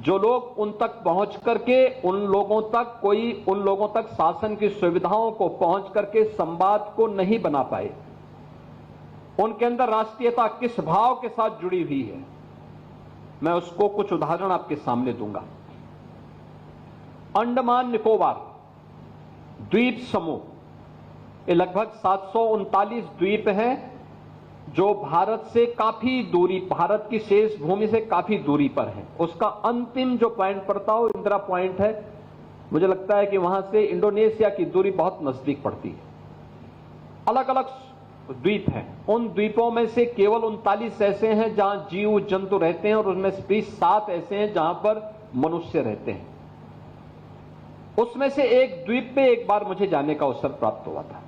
जो लोग उन तक पहुंच करके उन लोगों तक शासन की सुविधाओं को पहुंच करके संवाद को नहीं बना पाए। उनके अंदर राष्ट्रीयता किस भाव के साथ जुड़ी हुई है, मैं उसको कुछ उदाहरण आपके सामने दूंगा। अंडमान निकोबार द्वीप समूह, ये लगभग 739 द्वीप हैं जो भारत से काफी दूरी, भारत की शेष भूमि से काफी दूरी पर है। उसका अंतिम जो पॉइंट पड़ता है इंदिरा पॉइंट है। मुझे लगता है कि वहां से इंडोनेशिया की दूरी बहुत नजदीक पड़ती है। अलग अलग द्वीप हैं। उन द्वीपों में से केवल 39 ऐसे हैं जहां जीव जंतु रहते हैं और उनमें से भी 7 ऐसे हैं जहां पर मनुष्य रहते हैं। उसमें से एक द्वीप पे एक बार मुझे जाने का अवसर प्राप्त हुआ था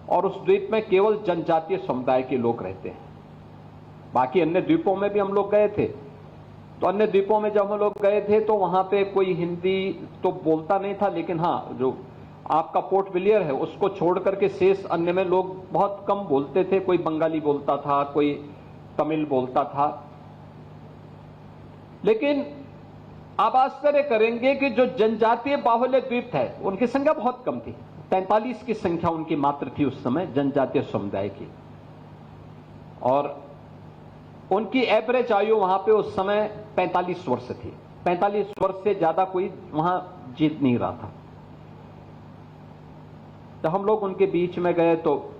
और उस द्वीप में केवल जनजातीय समुदाय के लोग रहते हैं। बाकी अन्य द्वीपों में भी हम लोग गए थे। तो अन्य द्वीपों में जब हम लोग गए थे तो वहां पे कोई हिंदी तो बोलता नहीं था, लेकिन हाँ, जो आपका पोर्ट विलियर है उसको छोड़ करके शेष अन्य में लोग बहुत कम बोलते थे। कोई बंगाली बोलता था, कोई तमिल बोलता था। लेकिन आप आश्चर्य करेंगे कि जो जनजातीय बाहुल्य द्वीप है उनकी संख्या बहुत कम थी। 43 की संख्या उनकी मात्र थी उस समय जनजातीय समुदाय की, और उनकी एवरेज आयु वहां पे उस समय 45 वर्ष थी। 45 वर्ष से ज्यादा कोई वहां जीत नहीं रहा था। जब हम लोग उनके बीच में गए तो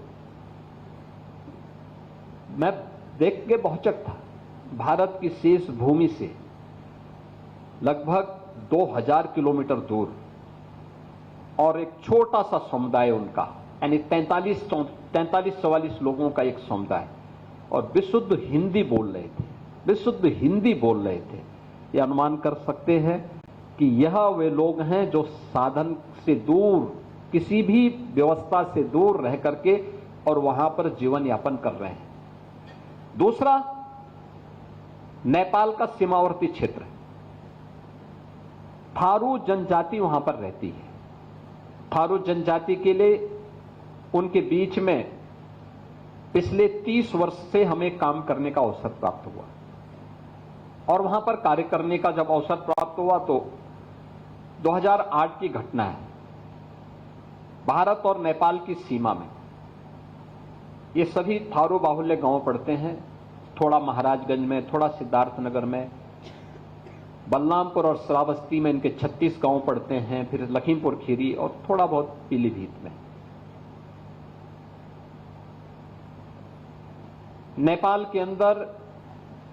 मैं देख के बहुचक था। भारत की शेष भूमि से लगभग 2000 किलोमीटर दूर और एक छोटा सा समुदाय उनका, यानी 43-44 लोगों का एक समुदाय, और विशुद्ध हिंदी बोल रहे थे, विशुद्ध हिंदी बोल रहे थे। ये अनुमान कर सकते हैं कि यह वे लोग हैं जो साधन से दूर, किसी भी व्यवस्था से दूर रह करके और वहां पर जीवन यापन कर रहे हैं। दूसरा, नेपाल का सीमावर्ती क्षेत्र, थारू जनजाति वहां पर रहती है। थारू जनजाति के लिए उनके बीच में पिछले 30 वर्ष से हमें काम करने का अवसर प्राप्त हुआ, और वहां पर कार्य करने का जब अवसर प्राप्त हुआ तो 2008 की घटना है। भारत और नेपाल की सीमा में ये सभी थारू बाहुल्य गांव पड़ते हैं। थोड़ा महाराजगंज में, थोड़ा सिद्धार्थनगर में, बलरामपुर और श्रावस्ती में इनके 36 गांव पड़ते हैं, फिर लखीमपुर खीरी और थोड़ा बहुत पीलीभीत में। नेपाल के अंदर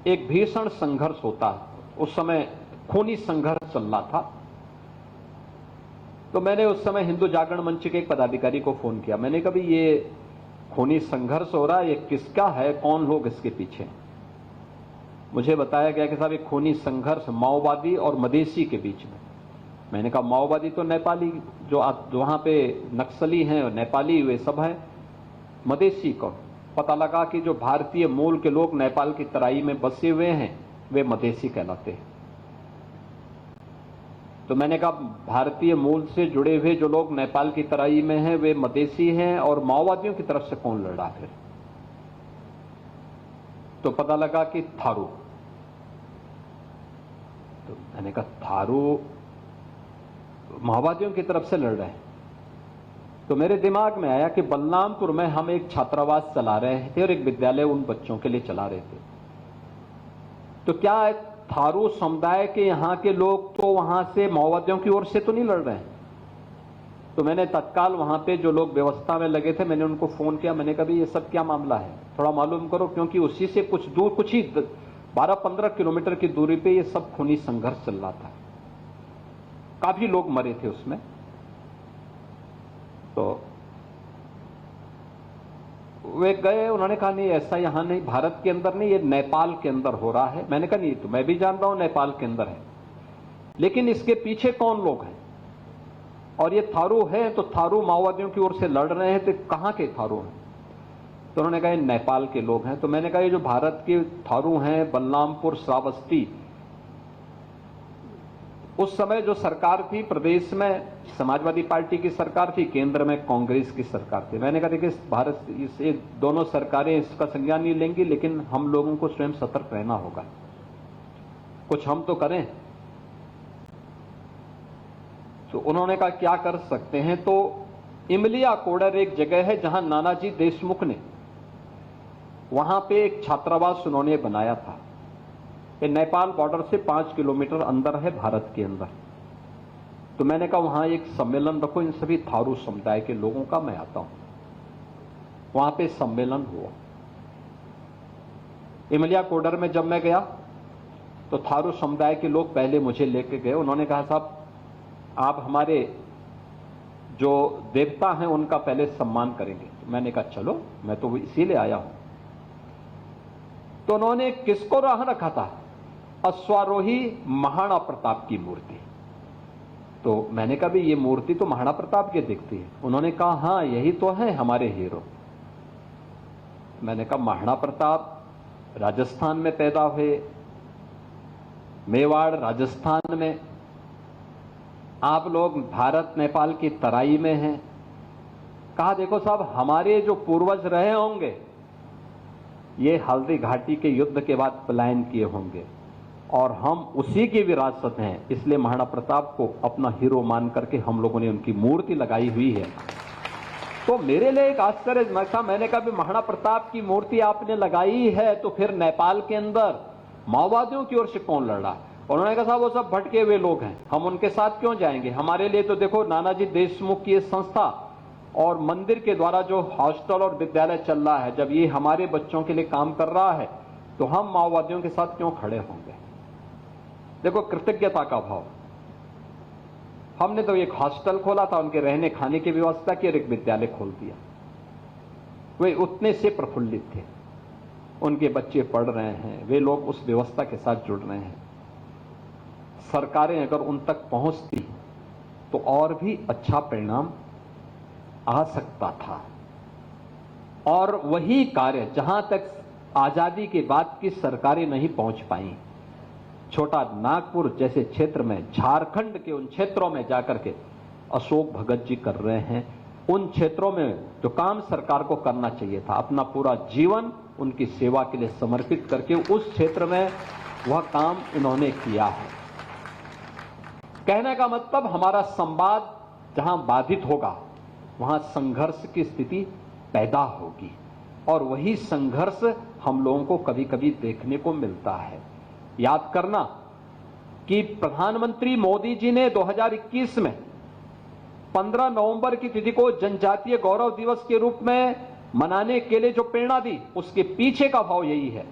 एक भीषण संघर्ष होता है। उस समय खूनी संघर्ष चल रहा था। तो मैंने उस समय हिंदू जागरण मंच के एक पदाधिकारी को फोन किया। मैंने कहा, ये खूनी संघर्ष हो रहा है, ये किसका है, कौन लोग इसके पीछे? मुझे बताया गया कि साहब ये खूनी संघर्ष माओवादी और मधेसी के बीच में। मैंने कहा, माओवादी तो नेपाली जो वहां पे नक्सली हैं और नेपाली वे सब हैं, मधेसी कौन? पता लगा कि जो भारतीय मूल के लोग नेपाल की तराई में बसे हुए हैं वे मधेसी कहलाते हैं। तो मैंने कहा, भारतीय मूल से जुड़े हुए जो लोग नेपाल की तराई में हैं वे मधेसी हैं, और माओवादियों की तरफ से कौन लड़ा फिर? तो पता लगा कि थारू। तो मैंने कहा, थारू माओवादियों की तरफ से लड़ रहे हैं। तो मेरे दिमाग में आया कि बलरामपुर में हम एक छात्रावास चला रहे थे और एक विद्यालय उन बच्चों के लिए चला रहे थे। तो क्या थारू समुदाय के यहाँ के लोग तो वहां से माओवादियों की ओर से तो नहीं लड़ रहे हैं? तो मैंने तत्काल वहां पे जो लोग व्यवस्था में लगे थे, मैंने उनको फोन किया। मैंने कहा, ये सब क्या मामला है, थोड़ा मालूम करो, क्योंकि उसी से कुछ दूर, कुछ ही 12-15 किलोमीटर की दूरी पे ये सब खूनी संघर्ष चल रहा था। काफी लोग मरे थे उसमें। तो वे गए, उन्होंने कहा नहीं ऐसा यहां नहीं, भारत के अंदर नहीं, ये नेपाल के अंदर हो रहा है। मैंने कहा नहीं, तो मैं भी जान रहा हूं नेपाल के अंदर है, लेकिन इसके पीछे कौन लोग हैं? और ये थारू है, तो थारू माओवादियों की ओर से लड़ रहे हैं, तो कहां के थारू हैं? तो उन्होंने कहा ये नेपाल के लोग हैं। तो मैंने कहा ये जो भारत के थारू हैं, बलरामपुर, श्रावस्ती, उस समय जो सरकार थी प्रदेश में समाजवादी पार्टी की सरकार थी, केंद्र में कांग्रेस की सरकार थी। मैंने कहा देखिए भारत ये दोनों सरकारें इसका संज्ञान नहीं लेंगी, लेकिन हम लोगों को स्वयं सतर्क रहना होगा, कुछ हम तो करें। तो उन्होंने कहा क्या कर सकते हैं? तो इमलिया कोडर एक जगह है जहां नानाजी देशमुख ने, वहां पे एक छात्रावास उन्होंने बनाया था। ये नेपाल बॉर्डर से 5 किलोमीटर अंदर है, भारत के अंदर। तो मैंने कहा वहां एक सम्मेलन रखो इन सभी थारू समुदाय के लोगों का, मैं आता हूं। वहां पे सम्मेलन हुआ। इमलिया कोडर में जब मैं गया तो थारू समुदाय के लोग पहले मुझे लेके गए। उन्होंने कहा साहब आप हमारे जो देवता हैं उनका पहले सम्मान करेंगे। तो मैंने कहा चलो, मैं तो इसीलिए आया हूं। तो उन्होंने किसको राह रखा था? अश्वारोही महाराणा प्रताप की मूर्ति। तो मैंने कहा भी ये मूर्ति तो महाराणा प्रताप की दिखती है। उन्होंने कहा हाँ यही तो है हमारे हीरो। मैंने कहा महाराणा प्रताप राजस्थान में पैदा हुए, मेवाड़ राजस्थान में, आप लोग भारत नेपाल की तराई में हैं। कहा देखो साहब हमारे जो पूर्वज रहे होंगे ये हल्दी घाटी के युद्ध के बाद पलायन किए होंगे और हम उसी की विरासत हैं, इसलिए महाराणा प्रताप को अपना हीरो मान करके हम लोगों ने उनकी मूर्ति लगाई हुई है। तो मेरे लिए एक आश्चर्य था। मैंने कहा भी महाराणा प्रताप की मूर्ति आपने लगाई है तो फिर नेपाल के अंदर माओवादियों की ओर से कौन लड़ रहा है? उन्होंने कहा साहब वो सब भटके हुए लोग हैं, हम उनके साथ क्यों जाएंगे? हमारे लिए तो देखो नानाजी देशमुख की संस्था और मंदिर के द्वारा जो हॉस्टल और विद्यालय चल रहा है, जब ये हमारे बच्चों के लिए काम कर रहा है तो हम माओवादियों के साथ क्यों खड़े होंगे? देखो कृतज्ञता का भाव। हमने तो एक हॉस्टल खोला था, उनके रहने खाने की व्यवस्था की, और एक विद्यालय खोल दिया। वे उतने से प्रफुल्लित थे, उनके बच्चे पढ़ रहे हैं, वे लोग उस व्यवस्था के साथ जुड़ रहे हैं। सरकारें अगर उन तक पहुंचती तो और भी अच्छा परिणाम आ सकता था। और वही कार्य जहां तक आजादी के बाद की सरकारें नहीं पहुंच पाई, छोटा नागपुर जैसे क्षेत्र में, झारखंड के उन क्षेत्रों में जाकर के अशोक भगत जी कर रहे हैं। उन क्षेत्रों में जो काम सरकार को करना चाहिए था, अपना पूरा जीवन उनकी सेवा के लिए समर्पित करके उस क्षेत्र में वह काम इन्होंने किया है। कहने का मतलब हमारा संवाद जहां बाधित होगा वहां संघर्ष की स्थिति पैदा होगी, और वही संघर्ष हम लोगों को कभी कभी देखने को मिलता है। याद करना कि प्रधानमंत्री मोदी जी ने 2021 में 15 नवंबर की तिथि को जनजातीय गौरव दिवस के रूप में मनाने के लिए जो प्रेरणा दी, उसके पीछे का भाव यही है,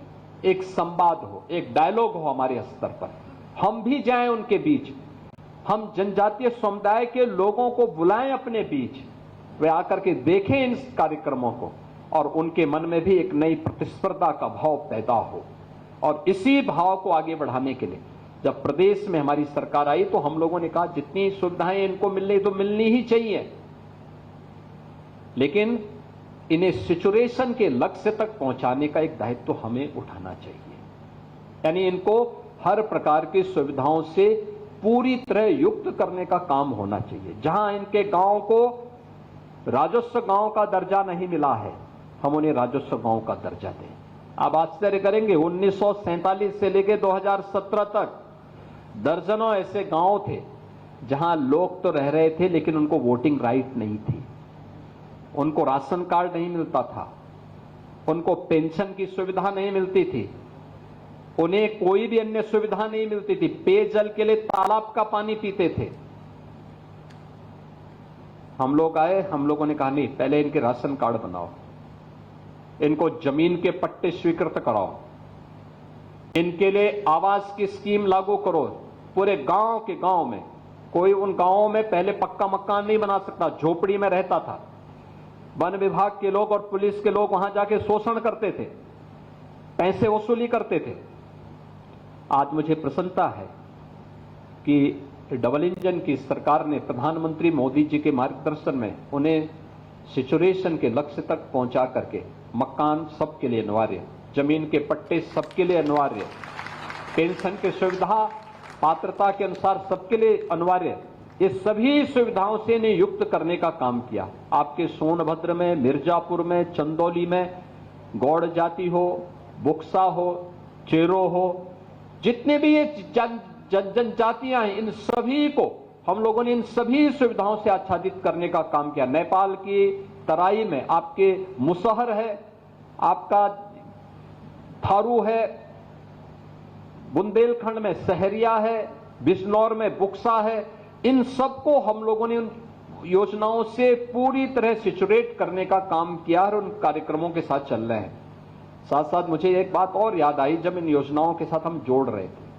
एक संवाद हो, एक डायलॉग हो हमारे स्तर पर। हम भी जाएं उनके बीच, हम जनजातीय समुदाय के लोगों को बुलाएं अपने बीच, वे आकर के देखें इन कार्यक्रमों को और उनके मन में भी एक नई प्रतिस्पर्धा का भाव पैदा हो। और इसी भाव को आगे बढ़ाने के लिए जब प्रदेश में हमारी सरकार आई तो हम लोगों ने कहा जितनी सुविधाएं इनको मिलनी तो मिलनी ही चाहिए, लेकिन इन्हें सिचुएशन के लक्ष्य तक पहुंचाने का एक दायित्व तो हमें उठाना चाहिए। यानी इनको हर प्रकार की सुविधाओं से पूरी तरह युक्त करने का काम होना चाहिए। जहां इनके गांव को राजस्व गांव का दर्जा नहीं मिला है, हम उन्हें राजस्व गांव का दर्जा दें। आप आश्चर्य करेंगे 1947 से लेकर 2017 तक दर्जनों ऐसे गांव थे जहां लोग तो रह रहे थे लेकिन उनको वोटिंग राइट नहीं थी, उनको राशन कार्ड नहीं मिलता था, उनको पेंशन की सुविधा नहीं मिलती थी, उन्हें कोई भी अन्य सुविधा नहीं मिलती थी, पेयजल के लिए तालाब का पानी पीते थे। हम लोग आए, हम लोगों ने कहा नहीं, पहले इनके राशन कार्ड बनाओ, इनको जमीन के पट्टे स्वीकृत कराओ, इनके लिए आवास की स्कीम लागू करो। पूरे गांव के गांव में, कोई उन गांवों में पहले पक्का मकान नहीं बना सकता, झोपड़ी में रहता था। वन विभाग के लोग और पुलिस के लोग वहां जाके शोषण करते थे, पैसे वसूली करते थे। आज मुझे प्रसन्नता है कि डबल इंजन की सरकार ने प्रधानमंत्री मोदी जी के मार्गदर्शन में उन्हें सिचुएशन के लक्ष्य तक पहुंचा करके मकान सबके लिए अनिवार्य, जमीन के पट्टे सबके लिए अनिवार्य, पेंशन की सुविधा पात्रता के अनुसार सबके लिए अनिवार्य, ये सभी सुविधाओं से इन्हें युक्त करने का काम किया। आपके सोनभद्र में, मिर्जापुर में, चंदौली में गौड़ जाति हो, बुक्सा हो, चेरो हो, जितने भी ये जनजातियां हैं, इन सभी को हम लोगों ने इन सभी सुविधाओं से आच्छादित करने का काम किया। नेपाल की तराई में आपके मुसहर है, आपका थारू है, बुंदेलखंड में सहरिया है, बिजनौर में बुक्सा है। इन सबको हम लोगों ने उन योजनाओं से पूरी तरह सिचुएट करने का काम किया और उन कार्यक्रमों के साथ चल रहे हैं। साथ साथ मुझे एक बात और याद आई, जब इन योजनाओं के साथ हम जोड़ रहे थे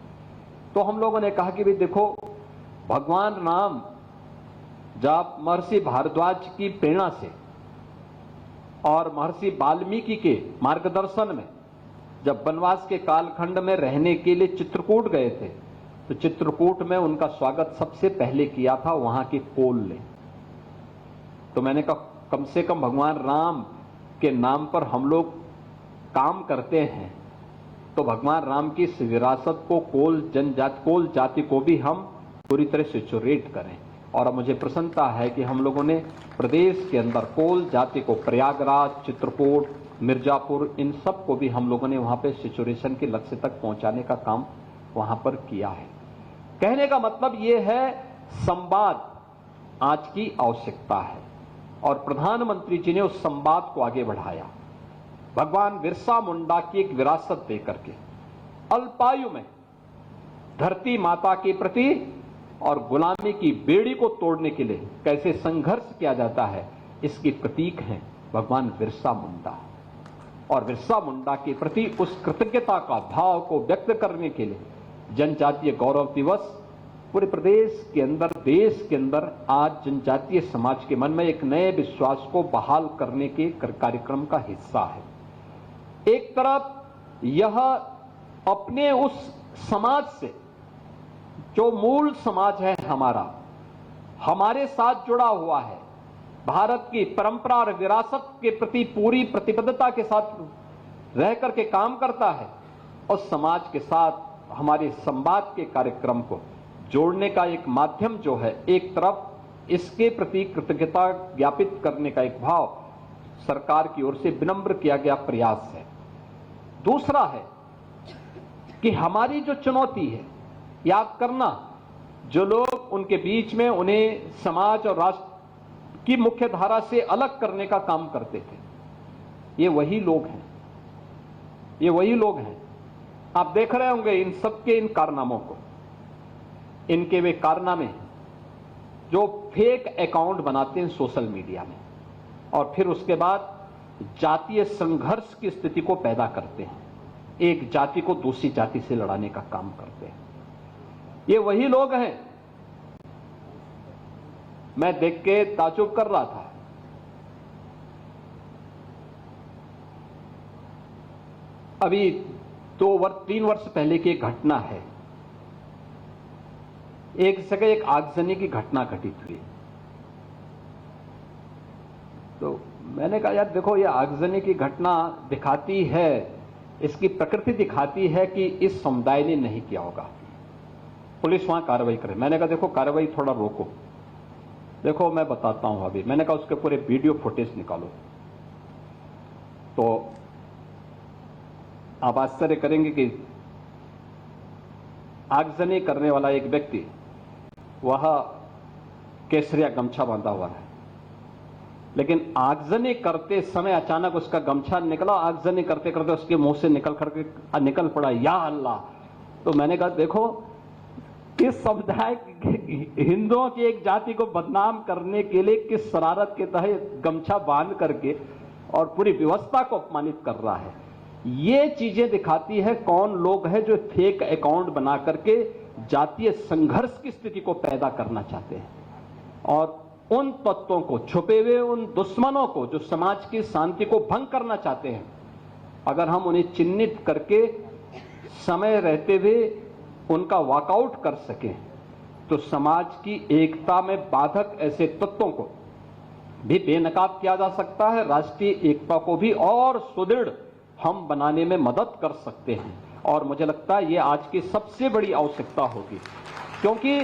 तो हम लोगों ने कहा कि भाई देखो, भगवान राम जब महर्षि भारद्वाज की प्रेरणा से और महर्षि वाल्मीकि के मार्गदर्शन में जब वनवास के कालखंड में रहने के लिए चित्रकूट गए थे, तो चित्रकूट में उनका स्वागत सबसे पहले किया था वहां के कोल ने। तो मैंने कहा कम से कम भगवान राम के नाम पर हम लोग काम करते हैं, तो भगवान राम की इस विरासत को कोल जाति को भी हम पूरी तरह से सिचुएट करें। और अब मुझे प्रसन्नता है कि हम लोगों ने प्रदेश के अंदर कोल जाति को प्रयागराज, चित्रकूट, मिर्जापुर, इन सब को भी हम लोगों ने वहां पे सिचुएशन के लक्ष्य तक पहुंचाने का काम वहां पर किया है। कहने का मतलब यह है, संवाद आज की आवश्यकता है और प्रधानमंत्री जी ने उस संवाद को आगे बढ़ाया। भगवान बिरसा मुंडा की एक विरासत देकर के अल्पायु में धरती माता के प्रति और गुलामी की बेड़ी को तोड़ने के लिए कैसे संघर्ष किया जाता है, इसकी प्रतीक हैं भगवान बिरसा मुंडा। और बिरसा मुंडा के प्रति उस कृतज्ञता का भाव को व्यक्त करने के लिए जनजातीय गौरव दिवस पूरे प्रदेश के अंदर, देश के अंदर आज जनजातीय समाज के मन में एक नए विश्वास को बहाल करने के कार्यक्रम का हिस्सा है। एक तरफ यह अपने उस समाज से, जो मूल समाज है हमारा, हमारे साथ जुड़ा हुआ है, भारत की परंपरा और विरासत के प्रति पूरी प्रतिबद्धता के साथ रह करके काम करता है, और समाज के साथ हमारे संवाद के कार्यक्रम को जोड़ने का एक माध्यम जो है, एक तरफ इसके प्रति कृतज्ञता ज्ञापित करने का एक भाव सरकार की ओर से विनम्र किया गया प्रयास है। दूसरा है कि हमारी जो चुनौती है, याद करना, जो लोग उनके बीच में उन्हें समाज और राष्ट्र की मुख्य धारा से अलग करने का काम करते थे, ये वही लोग हैं, ये वही लोग हैं। आप देख रहे होंगे इन सबके इन कारनामों को, इनके वे कारनामे जो फेक अकाउंट बनाते हैं सोशल मीडिया में और फिर उसके बाद जातीय संघर्ष की स्थिति को पैदा करते हैं, एक जाति को दूसरी जाति से लड़ाने का काम करते हैं। ये वही लोग हैं। मैं देख के ताज्जुब कर रहा था, अभी 3 वर्ष पहले की एक घटना है, एक जगह एक आगजनी की घटना घटित हुई। तो मैंने कहा यार देखो, ये आगजनी की घटना दिखाती है, इसकी प्रकृति दिखाती है कि इस समुदाय ने नहीं किया होगा, पुलिस वहां कार्रवाई करे। मैंने कहा देखो कार्रवाई थोड़ा रोको, देखो मैं बताता हूं अभी। मैंने कहा उसके पूरे वीडियो फुटेज निकालो। तो आप आश्चर्य करेंगे कि आगजनी करने वाला एक व्यक्ति, वह केसरिया गमछा बांधा हुआ है, लेकिन आगजनी करते समय अचानक उसका गमछा निकला, आगजनी करते करते उसके मुंह से निकल पड़ा या अल्लाह। तो मैंने कहा देखो, किस समुदाय हिंदुओं की एक जाति को बदनाम करने के लिए किस शरारत के तहत गमछा बांध करके और पूरी व्यवस्था को अपमानित कर रहा है। ये चीजें दिखाती है कौन लोग हैं जो फेक अकाउंट बना करके जातीय संघर्ष की स्थिति को पैदा करना चाहते हैं और उन तत्वों को, छुपे हुए उन दुश्मनों को जो समाज की शांति को भंग करना चाहते हैं, अगर हम उन्हें चिन्हित करके समय रहते हुए उनका वॉकआउट कर सकें तो समाज की एकता में बाधक ऐसे तत्वों को भी बेनकाब किया जा सकता है। राष्ट्रीय एकता को भी और सुदृढ़ हम बनाने में मदद कर सकते हैं और मुझे लगता है ये आज की सबसे बड़ी आवश्यकता होगी, क्योंकि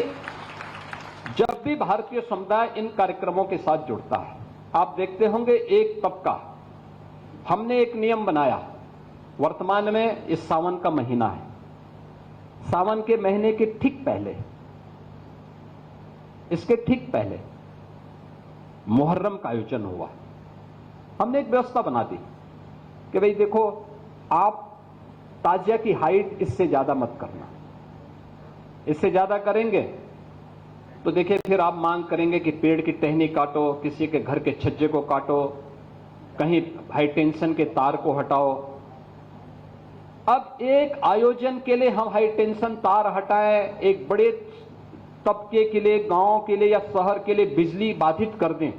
जब भी भारतीय समुदाय इन कार्यक्रमों के साथ जुड़ता है, आप देखते होंगे एक तबका, हमने एक नियम बनाया, वर्तमान में इस सावन का महीना है, सावन के महीने के ठीक पहले, इसके ठीक पहले मुहर्रम का आयोजन हुआ। हमने एक व्यवस्था बना दी कि भाई देखो, आप ताजिया की हाइट इससे ज्यादा मत करना, इससे ज्यादा करेंगे तो देखिए फिर आप मांग करेंगे कि पेड़ की टहनी काटो, किसी के घर के छज्जे को काटो, कहीं हाई टेंशन के तार को हटाओ। अब एक आयोजन के लिए हम हाई टेंशन तार हटाएं, एक बड़े तबके के लिए, गांव के लिए या शहर के लिए बिजली बाधित कर दें,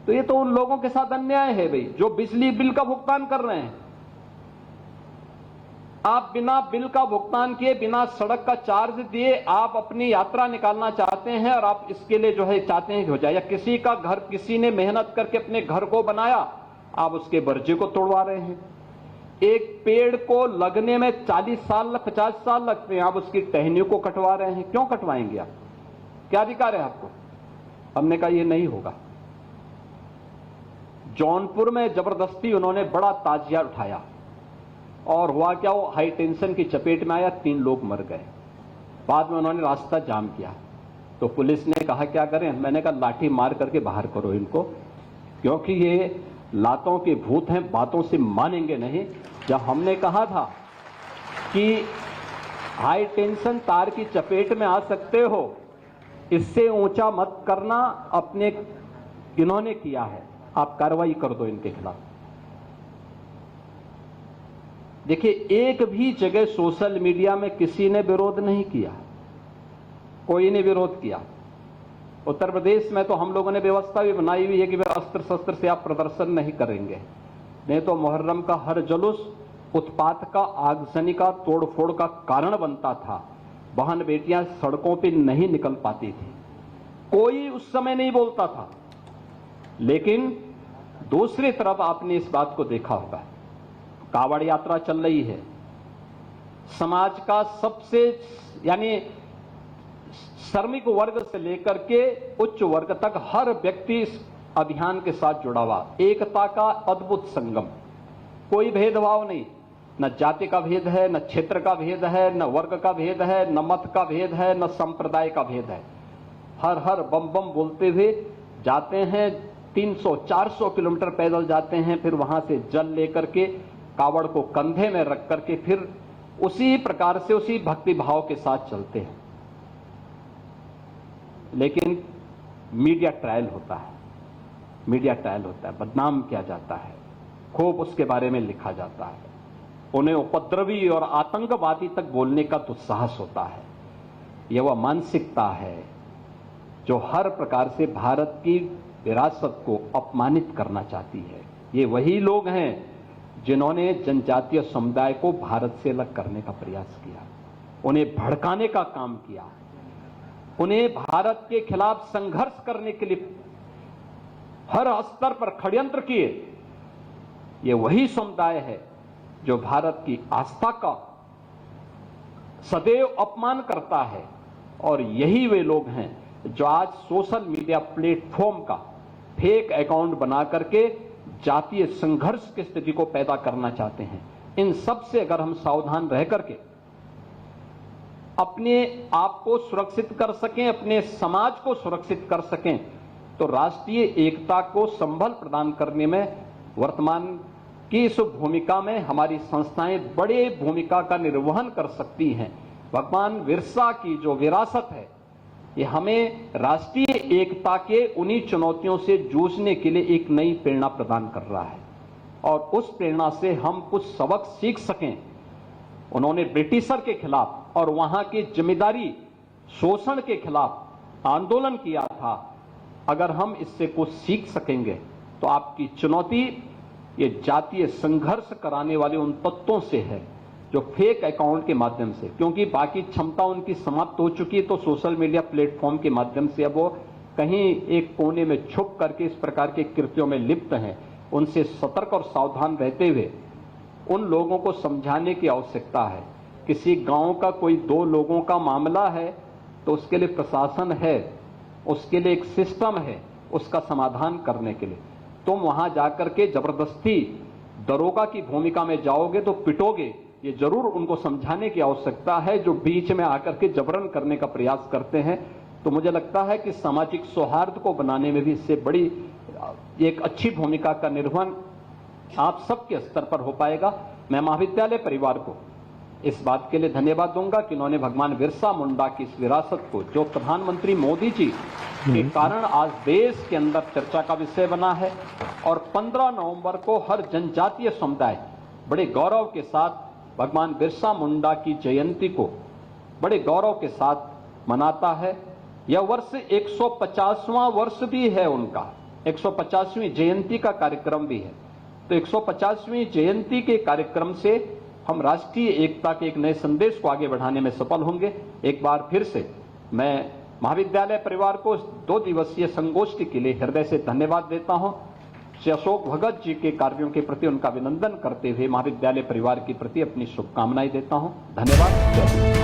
तो ये तो उन लोगों के साथ अन्याय है भाई, जो बिजली बिल का भुगतान कर रहे हैं। आप बिना बिल का भुगतान किए, बिना सड़क का चार्ज दिए आप अपनी यात्रा निकालना चाहते हैं और आप इसके लिए जो है चाहते हैं कि हो जाए, या किसी का घर, किसी ने मेहनत करके अपने घर को बनाया, आप उसके बर्जे को तोड़वा रहे हैं। एक पेड़ को लगने में 40 साल 50 साल लगते हैं, आप उसकी टहनियों को कटवा रहे हैं। क्यों कटवाएंगे आप? क्या अधिकार है आपको? हमने कहा ये नहीं होगा। जौनपुर में जबरदस्ती उन्होंने बड़ा ताजिया उठाया और हुआ क्या, वो हाई टेंशन की चपेट में आया, 3 लोग मर गए। बाद में उन्होंने रास्ता जाम किया तो पुलिस ने कहा क्या करें, मैंने कहा लाठी मार करके बाहर करो इनको, क्योंकि ये लातों के भूत हैं, बातों से मानेंगे नहीं। जब हमने कहा था कि हाई टेंशन तार की चपेट में आ सकते हो, इससे ऊंचा मत करना, अपने इन्होंने किया है, आप कार्रवाई कर दो इनके खिलाफ। देखिए, एक भी जगह सोशल मीडिया में किसी ने विरोध नहीं किया, कोई ने विरोध किया। उत्तर प्रदेश में तो हम लोगों ने व्यवस्था भी बनाई हुई है कि अस्त्र शस्त्र से आप प्रदर्शन नहीं करेंगे, नहीं तो मुहर्रम का हर जुलूस उत्पात का, आगजनी का, तोड़फोड़ का कारण बनता था। बहन बेटियां सड़कों पे नहीं निकल पाती थी, कोई उस समय नहीं बोलता था। लेकिन दूसरी तरफ आपने इस बात को देखा होगा, कावड़ यात्रा चल रही है, समाज का सबसे यानी श्रमिक वर्ग से लेकर के उच्च वर्ग तक हर व्यक्ति इस अभियान के साथ जुड़ा हुआ, एकता का अद्भुत संगम, कोई भेदभाव नहीं, न जाति का भेद है, न क्षेत्र का भेद है, न वर्ग का भेद है, न मत का भेद है, न संप्रदाय का भेद है। हर हर बम बम बोलते हुए जाते हैं, 300-400 किलोमीटर पैदल जाते हैं, फिर वहां से जल लेकर के कावड़ को कंधे में रख करके फिर उसी प्रकार से उसी भक्ति भाव के साथ चलते हैं। लेकिन मीडिया ट्रायल होता है, मीडिया ट्रायल होता है, बदनाम किया जाता है, खूब उसके बारे में लिखा जाता है, उन्हें उपद्रवी और आतंकवादी तक बोलने का दुस्साहस होता है। यह वह मानसिकता है जो हर प्रकार से भारत की विरासत को अपमानित करना चाहती है। ये वही लोग हैं जिन्होंने जनजातीय समुदाय को भारत से अलग करने का प्रयास किया, उन्हें भड़काने का काम किया, उन्हें भारत के खिलाफ संघर्ष करने के लिए हर स्तर पर षड्यंत्र किए। ये वही समुदाय है जो भारत की आस्था का सदैव अपमान करता है, और यही वे लोग हैं जो आज सोशल मीडिया प्लेटफॉर्म का फेक अकाउंट बना करके जातीय संघर्ष की स्थिति को पैदा करना चाहते हैं। इन सब से अगर हम सावधान रह करके अपने आप को सुरक्षित कर सकें, अपने समाज को सुरक्षित कर सकें, तो राष्ट्रीय एकता को संबल प्रदान करने में वर्तमान की इस भूमिका में हमारी संस्थाएं बड़े भूमिका का निर्वहन कर सकती हैं। भगवान बिरसा की जो विरासत है, ये हमें राष्ट्रीय एकता के उन्हीं चुनौतियों से जूझने के लिए एक नई प्रेरणा प्रदान कर रहा है। और उस प्रेरणा से हम कुछ सबक सीख सकें। उन्होंने ब्रिटिशर के खिलाफ और वहां की जिम्मेदारी शोषण के खिलाफ आंदोलन किया था। अगर हम इससे कुछ सीख सकेंगे तो आपकी चुनौती ये जातीय संघर्ष कराने वाले उन तत्वों से है जो फेक अकाउंट के माध्यम से, क्योंकि बाकी क्षमता उनकी समाप्त हो चुकी है, तो सोशल मीडिया प्लेटफॉर्म के माध्यम से अब वो कहीं एक कोने में छुप करके इस प्रकार के कृत्यों में लिप्त हैं। उनसे सतर्क और सावधान रहते हुए उन लोगों को समझाने की आवश्यकता है। किसी गांव का कोई 2 लोगों का मामला है तो उसके लिए प्रशासन है, उसके लिए एक सिस्टम है उसका समाधान करने के लिए। तुम वहां जाकर के जबरदस्ती दरोगा की भूमिका में जाओगे तो पिटोगे, ये जरूर उनको समझाने की आवश्यकता है जो बीच में आकर के जबरन करने का प्रयास करते हैं। तो मुझे लगता है कि सामाजिक सौहार्द को बनाने में भी इससे बड़ी एक अच्छी भूमिका का निर्वहन आप सबके स्तर पर हो पाएगा। मैं महाविद्यालय परिवार को इस बात के लिए धन्यवाद दूंगा कि उन्होंने भगवान बिरसा मुंडा की इस विरासत को, जो प्रधानमंत्री मोदी जी के कारण आज देश के अंदर चर्चा का विषय बना है, और 15 नवंबर को हर जनजातीय समुदाय बड़े गौरव के साथ भगवान बिरसा मुंडा की जयंती को बड़े गौरव के साथ मनाता है। यह वर्ष 150वां वर्ष भी है, उनका 150वीं जयंती का कार्यक्रम भी है। तो 150वीं जयंती के कार्यक्रम से हम राष्ट्रीय एकता के एक नए संदेश को आगे बढ़ाने में सफल होंगे। एक बार फिर से मैं महाविद्यालय परिवार को 2 दिवसीय संगोष्ठी के लिए हृदय से धन्यवाद देता हूं। श्री अशोक भगत जी के कार्यों के प्रति उनका अभिनंदन करते हुए महाविद्यालय परिवार के प्रति अपनी शुभकामनाएं देता हूं। धन्यवाद।